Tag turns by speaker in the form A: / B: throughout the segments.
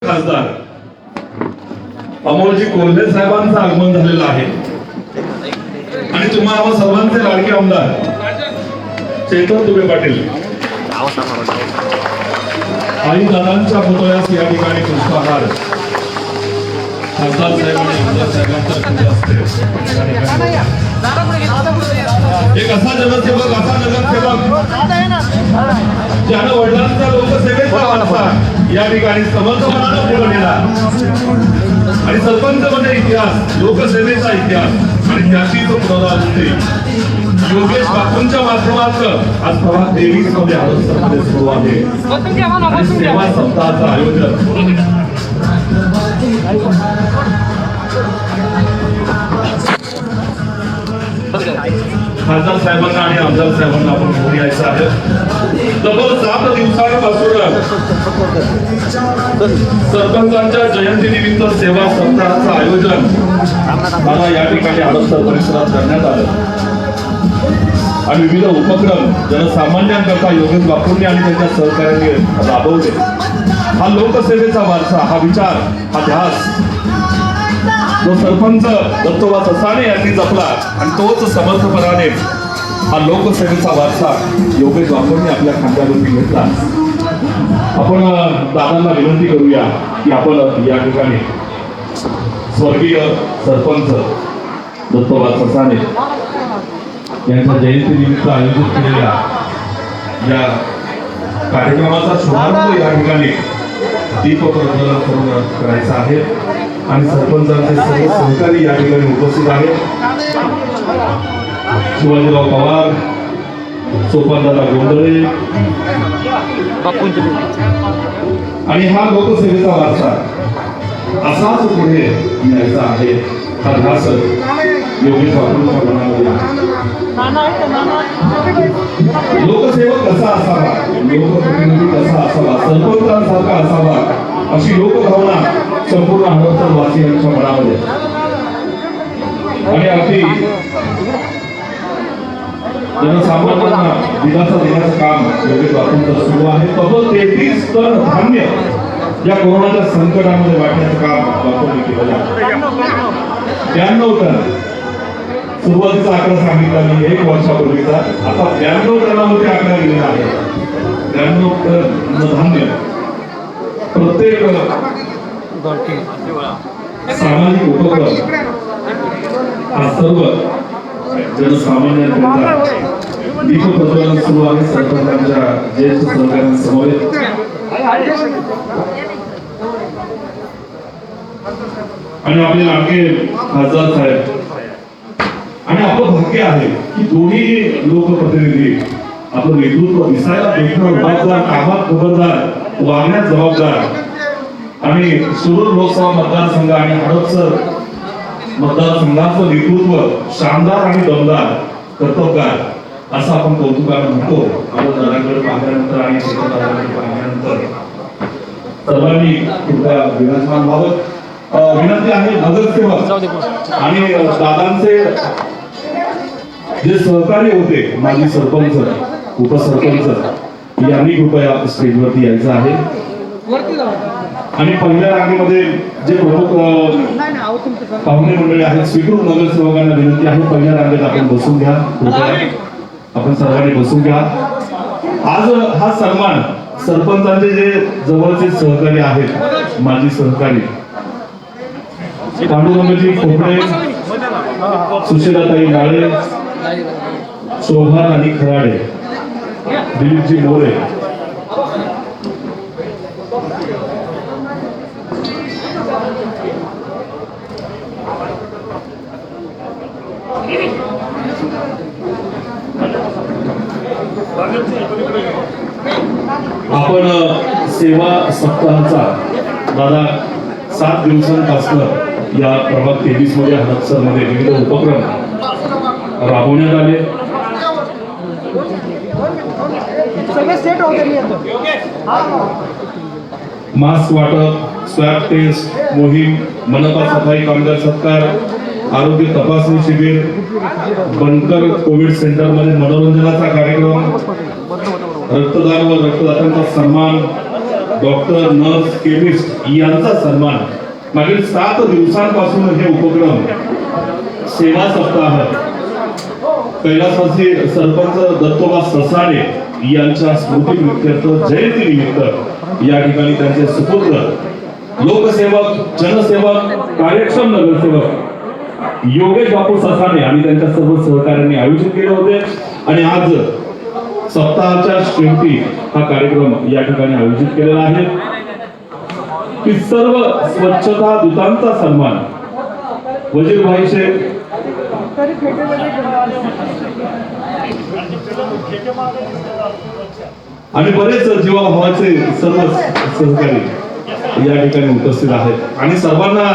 A: खासदार अमोलजी कोल्हे साहेबांचं आगमन झालेलं आहे आणि तुम्हाला सर्वांचे लाडके आमदार चेतन दुबे पाटील आई दादांच्या पुतळ्यास या ठिकाणी पुष्पहार खासदार साहेब आणि आमदार साहेबांच्या एक असा जनसेवक असा नगरसेवक ज्यानं वडिलांचा लोकसेवेचा वारसा या ठिकाणी समर्थपणानं पुढे नेला आणि सरपंच म्हणजे इतिहास लोकसेवेचा इतिहास आणि त्याची जो पुनरावृत्ती योगेश बापूंच्या माध्यमातून आज प्रभात 23 मध्ये आरोग्य सुरू आहे आणि सेवा सप्ताहाचं आयोजन खासदार साहेबांना आणि आमदार साहेबांना आपण घेऊन यायचं आहे. तब्बल 7 दिवसांपासून सरपंचांच्या जयंतीनिमित्त सेवा सप्ताहाचं आयोजन मला या ठिकाणी आडसर परिसरात करण्यात आलं आणि विविध उपक्रम जनसामान्यांकरता योगेश बापूंनी आणि त्यांच्या सहकार्याने राबवले. हा लोकसेवेचा वारसा, हा विचार, हा ध्यास जो सरपंच दत्तोबा ससाणे यांनी जपला आणि तोच समर्थपणाने हा लोकसेवेचा वारसा योगेश बापूंनी आपल्या खांद्यावरती घेतला. आपण दादांना विनंती करूया की आपण या ठिकाणी स्वर्गीय सरपंच दत्तोबा ससाणे यांच्या जयंतीनिमित्त आयोजित केलेल्या या कार्यक्रमाचा शुभारंभ या ठिकाणी दीप प्रज्वलन करून करायचा आहे आणि सरपंचांचे सर्व सहकारी या ठिकाणी उपस्थित आहेत. शिवाजीराव पवार, सोपानदादा गोंधळे आणि हा लोकसेवेचा वारसा असाच पुढे न्यायचा आहे. हा ध्यास योगेश बापूंच्या मनामध्ये लोकसेवक कसा असावा, लोकप्रतिनिधी कसा असावा, सरपंचांसारखा असावा अशी लोकभावना संपूर्ण हडपसर वासियांच्या मनामध्ये आणि अगदी जनसामान्यांना दिलासा देण्याचं काम योगेश बापूंचं सुरू आहे. तब्बल 33 टन धान्य या कोरोनाच्या संकटामध्ये वाटण्याचं काम बापूंनी केलं आहे. 92 टन सुरुवातीचा आकडा सांगितला मी 1 वर्षापूर्वीचा, आता 92 टनामध्ये आकडा गेलेला आहे. 92 टन धान्य प्रत्येक सामाजिक उपक्रम हा सर्व जनसामान्यांकरता दीप प्रज्वलन सुरू आहे. सरपंचांच्या ज्येष्ठ सहकाऱ्यांसमवेत आणि आपले लाडके खासदार साहेब आणि आपलं भाग्य आहे की दोन्ही लोकप्रतिनिधी आपलं नेतृत्व दिसायला देखणं जबाबदार, कामात खबरदार, वागण्यात जबाबदार आणि शिरूर लोकसभा मतदारसंघ आणि हडपसर मतदारसंघाचं नेतृत्व शानदार आणि दमदार, कर्तबगार असं आपण कौतुकाने म्हणतो. आपण दादांकडे पाहिल्यानंतर आणि शेतकऱ्यांकडे पाहिल्यानंतर सर्वांनी कृपया विराजमान व्हावं. विनंती आहे नगरसेवक आणि दादांचे जे सहकारी होते माजी सरपंच, उपसरपंच यांनी कृपया स्टेजवरती यायचं आहे आणि पहिल्या रांगेमध्ये जे प्रमुख पाहुणे मंडळी आहेत स्वीकृत नगरसेवकांना विनंती आहे पहिल्या रांगेत आपण बसून घ्या. कृपया आपण सर्वांनी बसून घ्या. आज हा सन्मान सरपंचांचे जे जवळचे सहकारी आहेत, माजी सहकारी पांडुरंगजी खोपडे, सुशीलाताई नाळे, शोभा आणि खराडे, दिलीपजी मोरे, आपण सेवा सप्ताहाचा दादा 7 दिवसांपासून या प्रभाग 23 मध्ये हडपसर मध्ये विविध उपक्रम राबवण्यात आले. मास्क वाटप, स्वॅब टेस्ट मोहीम, मनपा सफाई कामगार सत्कार, आरोग्य तपासणी शिबिर, बनकर कोविड सेंटर मध्ये मनोरंजनाचा कार्यक्रम, रक्तदान व रक्तदात्यांचा सन्मान, डॉक्टर, नर्स, केमिस्ट यांचा सन्मान मागील 7 दिवसांपासून हे उपक्रम सेवा सप्ताह कैलासवासी सरपंच दत्तोबा ससाणे यांच्या स्मृतीप्रित्यर्थ जयंतीनिमित्त या ठिकाणी त्यांचे सुपुत्र लोकसेवक, जनसेवक, कार्यक्षम नगरसेवक योगेश बापू ससाणे आणि त्यांच्या सर्व सहकाऱ्यांनी आयोजित केले होते आणि आज सप्ताहाच्या शेवटी हा कार्यक्रम या ठिकाणी आयोजित केलेला आहे की सर्व स्वच्छता दूतांचा सन्मान वजीरभाई शेख आणि बरेच जीवाभावाचे सर्व सहकारी या ठिकाणी उपस्थित आहेत आणि सर्वांना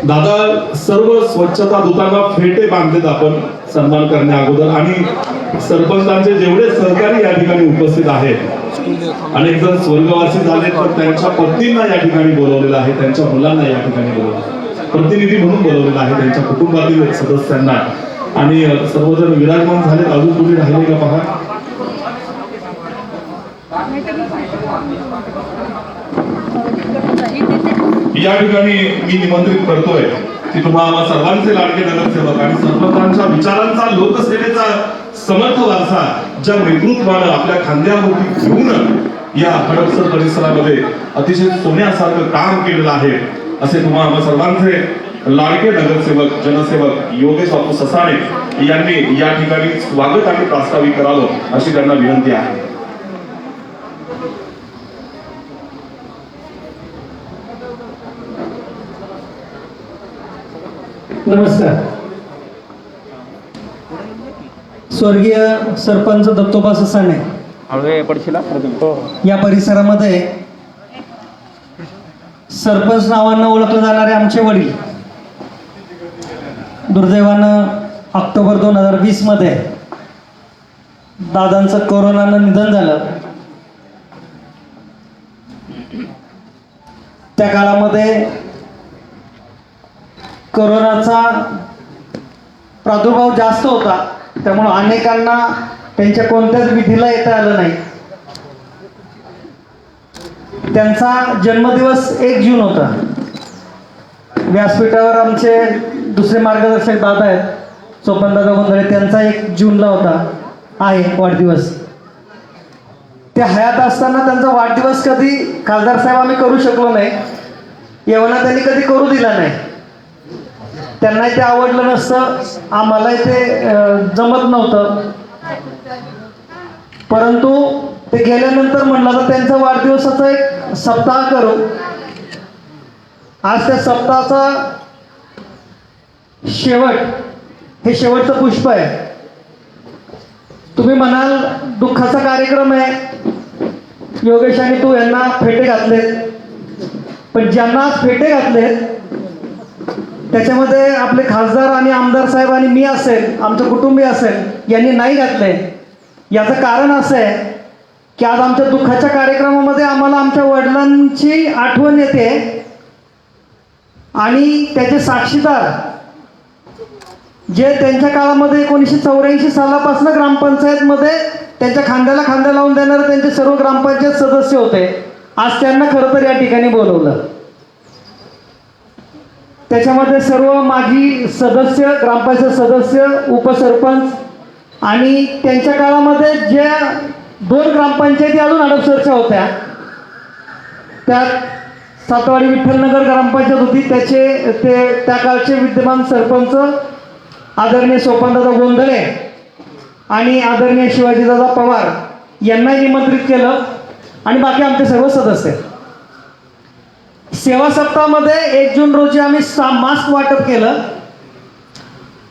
A: दादा सर्व स्वच्छता दूतांना फेटे बांधलेत आपण सन्मान करण्या अगोदर आणि सरपंचांचे जेवढे सहकारी या ठिकाणी उपस्थित आहेत अनेक जण स्वर्गवासी झाले तर त्यांच्या पत्नींना या ठिकाणी बोलवलेलं आहे, त्यांच्या मुलांना या ठिकाणी बोलवलं प्रतिनिधी म्हणून बोलवलेलं आहे, त्यांच्या कुटुंबातील सदस्यांना आणि सर्वजण विराजमान झाले. अजून तुम्ही राहिले का पहा. या ठिकाणी मी निमंत्रित करतोय की तुम्हाला सर्वांचे लाडके नगरसेवक आणि सरपंचांच्या विचारांचा लोकसेवेचा समर्थ वारसा ज्या नेतृत्वानं आपल्या खांद्यावरती घेऊन या हडपसर परिसरामध्ये अतिशय सोन्यासारखं काम केलेलं आहे असे तुम्हाला सर्वांचे लाडके नगरसेवक जनसेवक योगेश बापू ससाणे यांनी या ठिकाणी स्वागत आणि प्रास्ताविक करावं अशी त्यांना विनंती आहे.
B: नमस्कार. स्वर्गीय सरपंच दत्तोबा ससाणे या परिसरामध्ये सरपंच नावानं ओळखले जाणारे आमचे वडील दुर्दैवानं ऑक्टोबर 2020 मध्ये दादांचं कोरोनानं निधन झालं. त्या काळामध्ये कोरोनाचा प्रादुर्भाव जास्त होता, त्यामुळे अनेकांना त्यांच्या कोणत्याच विधीला येता आलं नाही. त्यांचा जन्मदिवस 1 जून होता. व्यासपीठावर आमचे दुसरे मार्गदर्शक दादा आहेत सोपनदादा गोंधळे, त्यांचा 1 जूनला होता आहे वाढदिवस. ते हयात असताना त्यांचा वाढदिवस कधी खासदार साहेब आम्ही करू शकलो नाही, येवना त्यांनी कधी करू दिला नाही. त्यांनाही ते आवडलं नसतं, आम्हालाही ते जमत नव्हतं. परंतु ते गेल्यानंतर म्हणलं तर त्यांचा वाढदिवसाचा एक सप्ताह करू. आज त्या सप्ताहाचा शेवट हे शेवटचं पुष्प आहे. तुम्ही म्हणाल दुःखाचा कार्यक्रम आहे, योगेश आणि तू यांना फेटे घातलेत, पण ज्यांना फेटे घातलेत त्याच्यामध्ये आपले खासदार आणि आमदार साहेब आणि मी असेल, आमचं कुटुंबीय असेल, यांनी नाही घातले. याचं कारण असं आहे की आज आमच्या दुःखाच्या कार्यक्रमामध्ये आम्हाला आमच्या वडिलांची आठवण येते आणि त्याचे साक्षीदार जे त्यांच्या काळामध्ये 1984 सालापासून ग्रामपंचायतमध्ये त्यांच्या खांद्याला खांदा लावून देणारे त्यांचे सर्व ग्रामपंचायत सदस्य होते. आज त्यांना खरं तर या ठिकाणी बोलवलं. त्याच्यामध्ये सर्व माजी सदस्य, ग्रामपंचायत सदस्य, उपसरपंच आणि त्यांच्या काळामध्ये ज्या 2 ग्रामपंचायती अजून हडपसरच्या होत्या, त्यात सातवाडी विठ्ठलनगर ग्रामपंचायत होती, त्या काळचे विद्यमान सरपंच आदरणीय सोपनदादा गोंधळे आणि आदरणीय शिवाजीदादा पवार यांनाही निमंत्रित केलं आणि बाकी आमचे सर्व सदस्य. सेवा सप्ताहामध्ये 1 जून रोजी आम्ही मास्क वाटप केलं.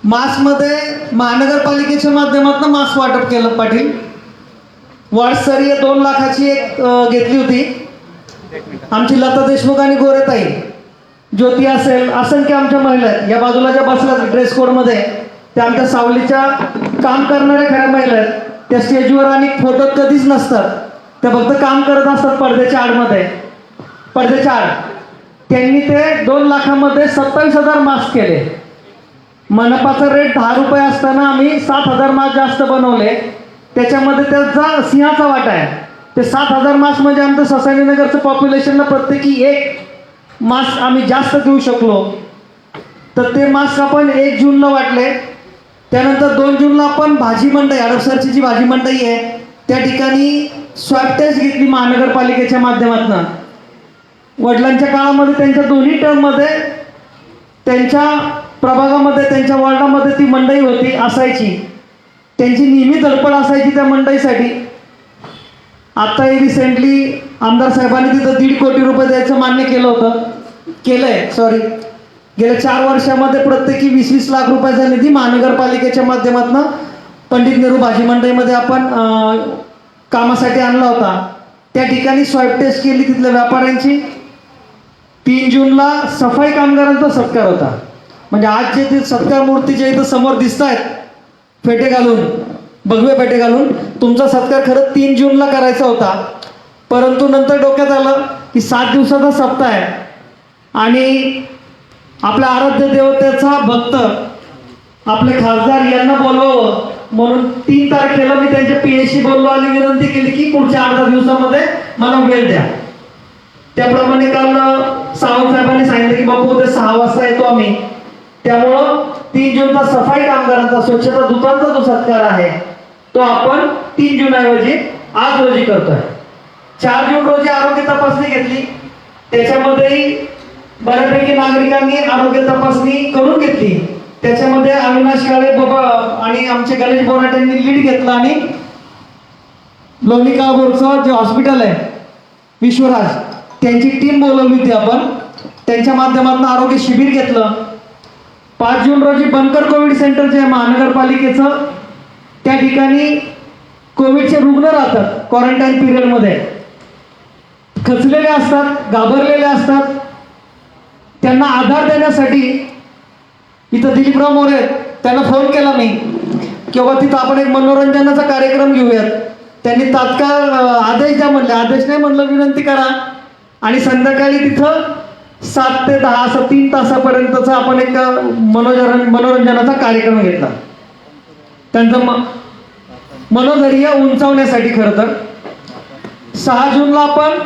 B: मास्कमध्ये महानगरपालिकेच्या माध्यमातून मास्क वाटप केलं. पाटील वार्डस्तरीय 2 लाखाची एक घेतली होती. आमची लता देशमुख आणि गोरेताई, ज्योती असेल, असंख्य आमच्या महिला आहेत. या बाजूला ज्या बसल्या ड्रेस कोडमध्ये त्या आमच्या सावलीच्या काम करणाऱ्या खऱ्या महिला आहेत. त्या स्टेजवर आणि फोटोत कधीच नसतात, त्या फक्त काम करत असतात पडद्याच्या आडमध्ये. पडद्याच्या आड त्यांनी ते 2 लाखामध्ये 27,000 मास्क केले. मनपाचा रेट 10 रुपये असताना आम्ही 7,000 मास्क जास्त बनवले त्याच्यामध्ये त्याचा सिंहाचा वाटा आहे. ते 7,000 मास्क म्हणजे आमचं ससानीनगरचं पॉप्युलेशनला प्रत्येकी एक मास्क आम्ही जास्त देऊ शकलो. तर ते मास्क आपण 1 जूनला वाटले. त्यानंतर 2 जूनला आपण भाजी मंडई, हडपसरची जी भाजी मंडई आहे त्या ठिकाणी स्वॅब टेस्ट घेतली महानगरपालिकेच्या माध्यमातून. वडिलांच्या काळामध्ये त्यांच्या दोन्ही टर्ममध्ये त्यांच्या प्रभागामध्ये, त्यांच्या वॉर्डामध्ये ती मंडई होती, असायची. त्यांची नेहमी धडपड असायची त्या मंडईसाठी. आत्ताही रिसेंटली आमदार साहेबांनी तिथं 1.5 कोटी रुपये द्यायचं मान्य केलं होतं, केलंय सॉरी. गेल्या 4 वर्षामध्ये प्रत्येकी 20-20 लाख रुपयाचा निधी महानगरपालिकेच्या माध्यमातून पंडित नेहरू भाजी मंडईमध्ये आपण कामासाठी आणला होता. त्या ठिकाणी स्वॅब टेस्ट केली तिथल्या व्यापाऱ्यांची. 3 जूनला सफाई कामगारांचा सत्कार होता. म्हणजे आज जे ते सत्कार मूर्ती जे इथं समोर दिसत आहेत फेटे घालून, भगवे फेटे घालून, तुमचा सत्कार खरं 3 जूनला करायचा होता. परंतु नंतर डोक्यात आलं की 7 दिवसाचा सप्ताह आहे आणि आपल्या आराध्य देवतेचा भक्त आपले खासदार यांना बोलवावं म्हणून 3 तारखेला मी त्यांच्या पीएशी बोललो आणि विनंती केली की पुढच्या 8 दिवसामध्ये मला वेळ द्या. त्याप्रमाणे काल सावंत साहेबांनी सांगितलं की बापू उद्या 6 वाजता येतो आम्ही. त्यामुळं 3 जूनचा सफाई कामगारांचा, स्वच्छता दूतांचा जो सत्कार आहे तो आपण 3 जून ऐवजी आज रोजी करतोय. 4 जून रोजी आरोग्य तपासणी घेतली. त्याच्यामध्येही बऱ्यापैकी नागरिकांनी आरोग्य तपासणी करून घेतली. त्याच्यामध्ये अविनाश काळे बाबा आणि आमचे गणेश बोराटेंनी लीड घेतला आणि लोणी काळभोरचं जे हॉस्पिटल आहे विश्वराज, त्यांची टीम बोलवली होती आपण. त्यांच्या माध्यमातून आरोग्य शिबिर घेतलं. 5 जून रोजी बनकर कोविड सेंटर जे आहे महानगरपालिकेचं, त्या ठिकाणी कोविडचे रुग्ण राहतात क्वारंटाईन पिरियडमध्ये, खचलेले असतात, घाबरलेले असतात. त्यांना आधार देण्यासाठी इथं दिलीपराव मोरे त्यांना फोन केला मी की बाबा तिथं आपण एक मनोरंजनाचा कार्यक्रम घेऊयात. त्यांनी तात्काळ आदेश द्या म्हणले. आदेश नाही म्हणलं, विनंती करा. आणि संध्याकाळी तिथं 7 ते 10 असं 3 तासापर्यंतचा आपण एक मनोरंजनाचा कार्यक्रम घेतला. त्यांचं मनोधैर्य उंचावण्यासाठी. खरं तर 6 जूनला आपण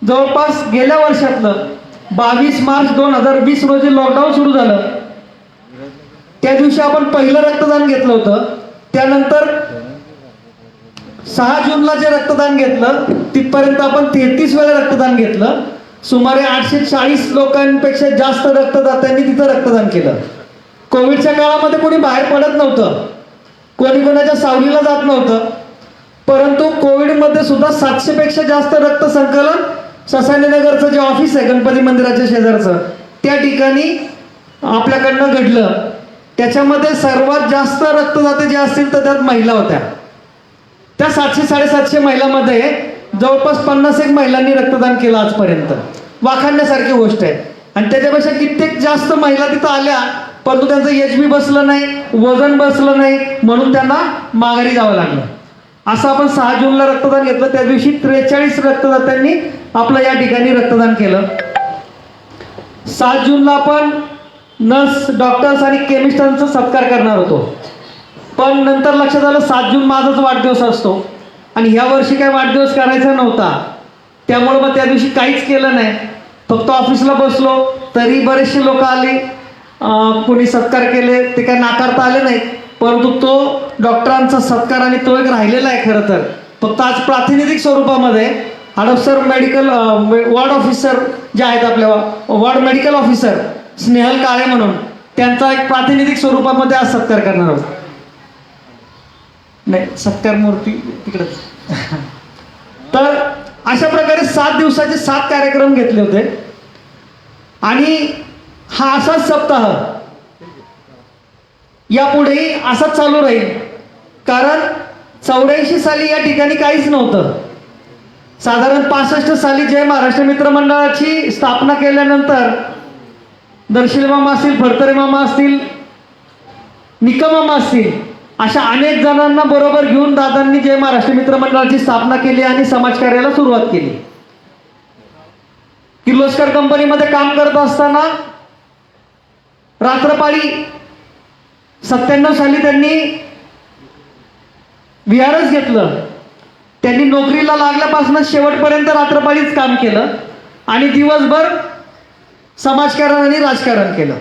B: जवळपास गेल्या वर्षातलं 22 मार्च 2020 रोजी लॉकडाऊन सुरू झालं. त्या दिवशी आपण पहिलं रक्तदान घेतलं होतं. त्यानंतर 6 जूनला जे रक्तदान घेतलं तिथपर्यंत आपण 33 वेळा रक्तदान घेतलं. सुमारे 840 लोकांपेक्षा जास्त रक्तदात्यांनी तिथं रक्तदान केलं. कोविडच्या काळामध्ये कोणी बाहेर पडत नव्हतं, कोणी कोणाच्या सावलीला जात नव्हतं. परंतु कोविडमध्ये सुद्धा 700 पेक्षा जास्त रक्त संकलन ससानीनगरचं जे ऑफिस आहे गणपती मंदिराच्या शेजारचं, त्या ठिकाणी आपल्याकडनं घडलं. त्याच्यामध्ये सर्वात जास्त रक्तदाते जे असतील तर त्यात महिला होत्या. त्या 700-750 महिलांमध्ये जवळपास 51 महिलांनी रक्तदान केलं आजपर्यंत. वाखाणण्यासारखी गोष्ट आहे. आणि त्याच्यापेक्षा कित्येक जास्त महिला तिथं आल्या, परंतु त्यांचं HB बसलं नाही, वजन बसलं नाही, म्हणून त्यांना माघारी जावं लागलं. असं आपण 6 जूनला रक्तदान घेतलं. त्या दिवशी 43 रक्तदात्यांनी आपलं या ठिकाणी रक्तदान केलं. 7 जूनला आपण नर्स, डॉक्टर्स आणि केमिस्टांचा सत्कार करणार होतो. पण नंतर लक्षात आलं 7 जून माझाच वाढदिवस असतो आणि ह्या वर्षी काही वाढदिवस करायचा नव्हता. त्यामुळे मग त्या दिवशी काहीच केलं नाही. फक्त ऑफिसला बसलो. तरी बरेचसे लोक आले, कोणी सत्कार केले, ते काही नाकारता आले नाहीत. परंतु तो डॉक्टरांचा सत्कार आणि तो एक राहिलेला आहे. खरं तर फक्त आज प्रातिनिधिक स्वरूपामध्ये हडपसर मेडिकल वॉर्ड ऑफिसर जे आहेत, आपल्या वॉर्ड मेडिकल ऑफिसर स्नेहल काळे म्हणून, त्यांचा एक प्रातिनिधिक स्वरूपामध्ये आज सत्कार करणार आहोत. नाही, सत्कार मूर्ती तिकडेच. तर अशा प्रकारे 7 दिवसाचे 7 कार्यक्रम घेतले होते. आणि हा असाच सप्ताह यापुढेही असाच चालू राहील. कारण 84 साली या ठिकाणी काहीच नव्हतं. साधारण 65 साली जय महाराष्ट्र मित्र मंडळाची स्थापना केल्यानंतर दर्शिल मामा असतील, फडतरे मामा असतील, निकम मामा असतील, अशा अनेक जणांना बरोबर घेऊन दादांनी जय महाराष्ट्र मित्र मंडळाची स्थापना केली आणि समाजकार्याला सुरुवात केली. किर्लोस्कर कंपनीमध्ये काम करत असताना रात्रपाळी 97 साली त्यांनी विहारच घेतलं. त्यांनी नोकरीला लागल्यापासून शेवटपर्यंत रात्रपाळीच काम केलं आणि दिवसभर समाजकारण आणि राजकारण केलं.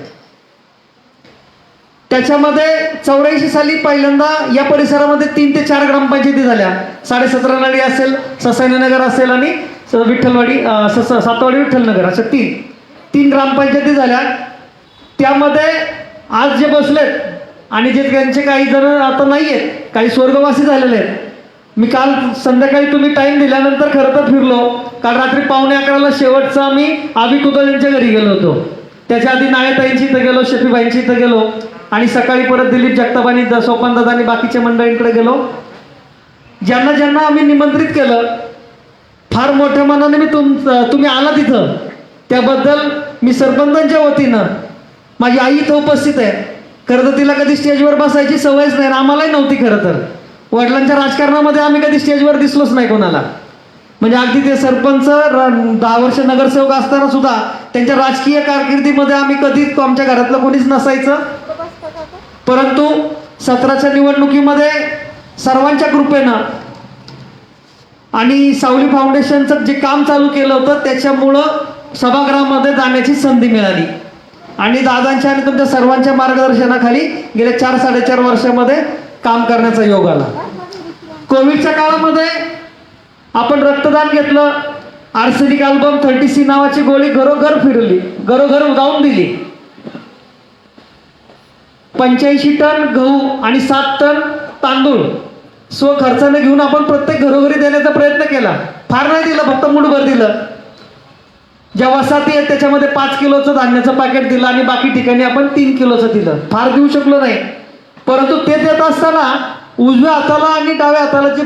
B: त्याच्यामध्ये 84 साली पहिल्यांदा या परिसरामध्ये 3 ते 4 ग्रामपंचायती झाल्या. 17.5 नळी असेल, ससाईनगर असेल आणि विठ्ठलवाडी सातवाडी विठ्ठलनगर अशा तीन ग्रामपंचायती झाल्या. त्यामध्ये आज जे बसलेत आणि जे त्यांचे काही जण आता नाही आहेत, काही स्वर्गवासी झालेले आहेत. मी काल संध्याकाळी तुम्ही टाईम दिल्यानंतर खरं तर फिरलो. काल रात्री 11:45 शेवटचा आम्ही आबी कुदळ यांच्या घरी गेलो होतो. त्याच्या आधी नाळेताईंची इथं गेलो, शफीबाईंची इथं गेलो आणि सकाळी परत दिलीप जगतापांनी सोपानदादा आणि बाकीच्या मंडळींकडे गेलो. ज्यांना ज्यांना आम्ही निमंत्रित केलं, फार मोठ्या मनाने मी तुम्ही आला तिथं, त्याबद्दल मी सरपंचांच्या वतीनं, माझी आई इथं उपस्थित आहे. खरं तर तिला कधी स्टेजवर बसायची सवयच नाही, आम्हालाही नव्हती. खरं तर वडिलांच्या राजकारणामध्ये आम्ही कधी स्टेजवर दिसलोच नाही कोणाला. म्हणजे अगदी ते सरपंच 10 वर्ष नगरसेवक असताना सुद्धा त्यांच्या राजकीय कारकिर्दीमध्ये आम्ही कधीच आमच्या घरातलं कोणीच नसायचं. परंतु 17च्या निवडणुकीमध्ये सर्वांच्या कृपेनं आणि सावली फाउंडेशनचं जे काम चालू केलं होतं त्याच्यामुळं सभागृहामध्ये जाण्याची संधी मिळाली आणि दादांच्या आणि तुमच्या सर्वांच्या मार्गदर्शनाखाली गेल्या 4-4.5 वर्षामध्ये काम करण्याचा योग आला. कोविडच्या काळामध्ये आपण रक्तदान घेतलं. आर्सेनिक अल्बम 30C नावाची गोळी घरोघर फिरली, घरोघर जाऊन दिली. 85 टन गहू आणि 7 टन तांदूळ स्वखर्चाने घेऊन आपण प्रत्येक घरोघरी देण्याचा प्रयत्न केला. फार नाही दिलं, फक्त मुठभर दिलं. ज्या वसाहती आहेत त्याच्यामध्ये 5 किलोचं धान्याचं पॅकेट दिलं आणि बाकी ठिकाणी आपण 3 किलोचं दिलं. फार देऊ शकलो नाही. परंतु ते देत असताना उजव्या हाताला आणि डाव्या हाताला जी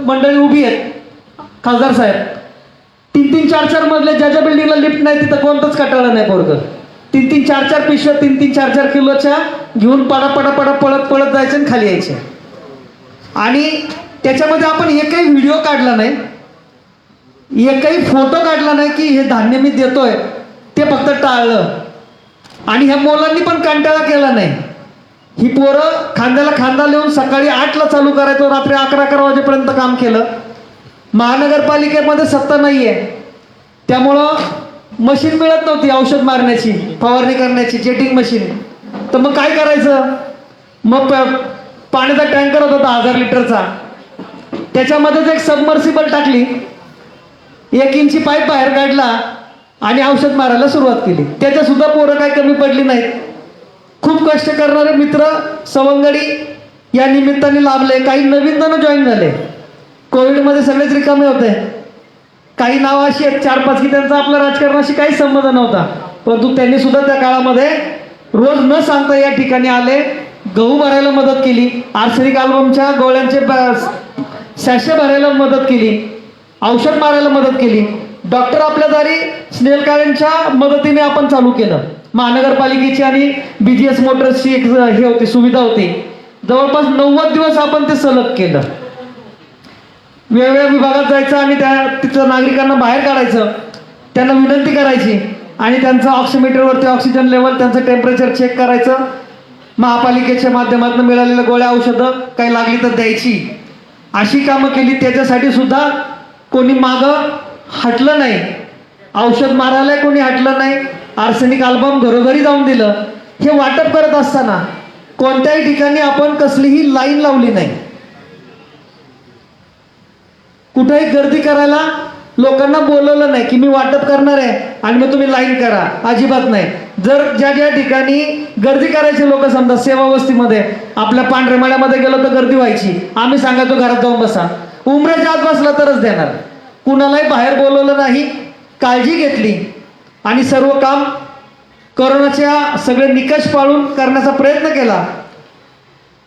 B: मंडळी उभी आहेत, खासदार साहेब, 3-3, 4-4 मजले ज्या बिल्डिंगला लिफ्ट नाही तिथं कोणतंच कटाळं नाही पोरगं. 3-3, 4-4 पिशव्या 3-3, 4-4 किलोच्या घेऊन पडा पळत जायचे आणि खाली यायचे. आणि त्याच्यामध्ये आपण एकही व्हिडिओ काढला नाही, एकही फोटो काढला नाही की हे धान्य मी देतोय. ते फक्त टाळलं. आणि ह्या मुलांनी पण कंटाळा केला नाही. ही पोरं खांद्याला खांदा लिहून सकाळी 8ला चालू करायचो, रात्री 11 वाजेपर्यंत काम केलं. महानगरपालिकेमध्ये सत्ता नाही आहे, त्यामुळं मशीन मिळत नव्हती औषध मारण्याची, फवारणी करण्याची, जेटिंग मशीन. तर मग काय करायचं? मग पाण्याचा टँकर होता 10,000 लिटरचा, त्याच्यामध्येच एक सबमर्सिबल टाकली, 1 इंची पाईप बाहेर काढला आणि औषध मारायला सुरुवात केली. त्याच्या सुद्धा पोरं काही कमी पडली नाहीत. खूप कष्ट करणारे मित्र सवंगडी या निमित्ताने लाभले. काही नवीन जण जॉईन झाले. कोविडमध्ये सगळेच रिकामे होते. काही नावं अशी आहेत 4-5 की त्यांचा आपल्या राजकारणाशी काही संबंध नव्हता, परंतु त्यांनी सुद्धा त्या काळामध्ये रोज न सांगता या ठिकाणी आले, गहू भरायला मदत केली, आर्सेनिक अल्बमच्या गोळ्यांचे सॅशे भरायला मदत केली, औषध मारायला मदत केली. डॉक्टर आपल्या दारी स्नेल काळेंच्या मदतीने आपण चालू केलं. महानगरपालिकेची आणि BGS मोटर्सची एक हे होती, सुविधा होती. जवळपास 90 दिवस आपण ते सलग केलं. वेगवेगळ्या विभागात जायचं आणि तिथं नागरिकांना बाहेर काढायचं, त्यांना विनंती करायची आणि त्यांचं ऑक्सिमीटरवरती ऑक्सिजन लेवल, त्यांचं टेम्परेचर चेक करायचं. महापालिकेच्या माध्यमातून मिळालेल्या गोळ्या औषधं काही लागली तर द्यायची, अशी कामं केली. त्याच्यासाठी सुद्धा कोणी मागं हटलं नाही. औषध मारायला कोणी हटलं नाही. आर्सेनिक अल्बम घरोघरी जाऊन दिलं. हे वाटप करत असताना कोणत्याही ठिकाणी आपण कसलीही लाईन लावली नाही. कुठेही गर्दी करायला लोकांना बोलवलं नाही की मी वाटप करणार आहे आणि मग तुम्ही लाईन करा, अजिबात नाही. जर ज्या ठिकाणी गर्दी करायची लोक, समजा सेवा वस्तीमध्ये आपल्या पांढरेमाळ्यामध्ये गेलो तर गर्दी व्हायची, आम्ही सांगायचो घरात जाऊन बसा, उमऱ्याच्या आत बसला तरच देणार. कुणालाही बाहेर बोलवलं नाही, काळजी घेतली आणि सर्व काम कोरोनाच्या सगळे निकष पाळून करण्याचा प्रयत्न केला.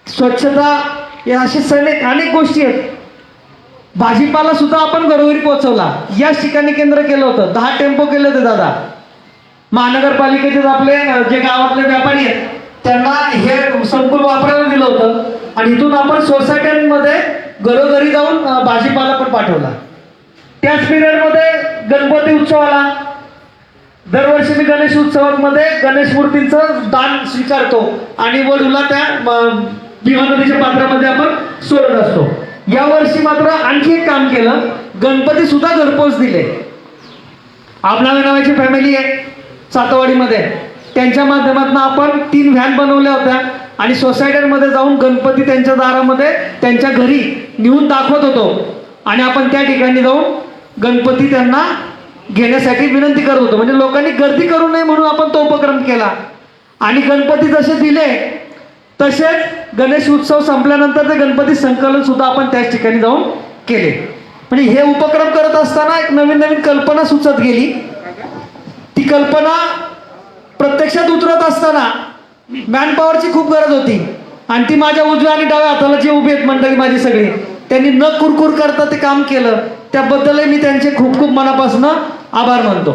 B: स्वच्छता या अशी अनेक गोष्टी आहेत. भाजीपाला सुद्धा आपण घरोघरी पोहोचवला. याच ठिकाणी केंद्र केलं होतं. 10 टेम्पो केले होते दादा. महानगरपालिकेचे आपले जे गावातले व्यापारी आहेत त्यांना हे संकुल वापरायला दिलं होतं आणि इथून आपण सोसायट्यांमध्ये घरोघरी जाऊन भाजीपाला पण पाठवला. त्याच पिरियडमध्ये गणपती उत्सवाला दरवर्षी मी गणेश उत्सवामध्ये गणेश मूर्तींचं दान स्वीकारतो आणि वडूला त्या भीमा नदीच्या पात्रामध्ये आपण सोडत असतो. या वर्षी मात्र आणखी एक काम केलं, गणपती सुद्धा घरपोच दिले. आपणावे नावाची फॅमिली आहे सातवाडीमध्ये, त्यांच्या माध्यमातून आपण 3 व्हॅन बनवल्या होत्या आणि सोसायट्यांमध्ये जाऊन गणपती त्यांच्या दारामध्ये त्यांच्या घरी नेऊन दाखवत होतो आणि आपण त्या ठिकाणी जाऊन गणपती त्यांना घेण्यासाठी विनंती करत होतो. म्हणजे लोकांनी गर्दी करू नये म्हणून आपण तो उपक्रम केला. आणि गणपती जसे दिले तसेच गणेश उत्सव संपल्यानंतर ते गणपती संकलन सुद्धा आपण त्याच ठिकाणी जाऊन केले. म्हणजे हे उपक्रम करत असताना एक नवीन नवीन कल्पना सुचत गेली. ती कल्पना प्रत्यक्षात उतरत असताना मॅनपॉवरची खूप गरज होती आणि ती माझ्या उजव्या आणि डाव्या हाताला जे उभे आहेत मंडळी माझी सगळी, त्यांनी न कुरकुर करता ते काम केलं. त्याबद्दलही मी त्यांचे खूप खूप मनापासून आभार मानतो.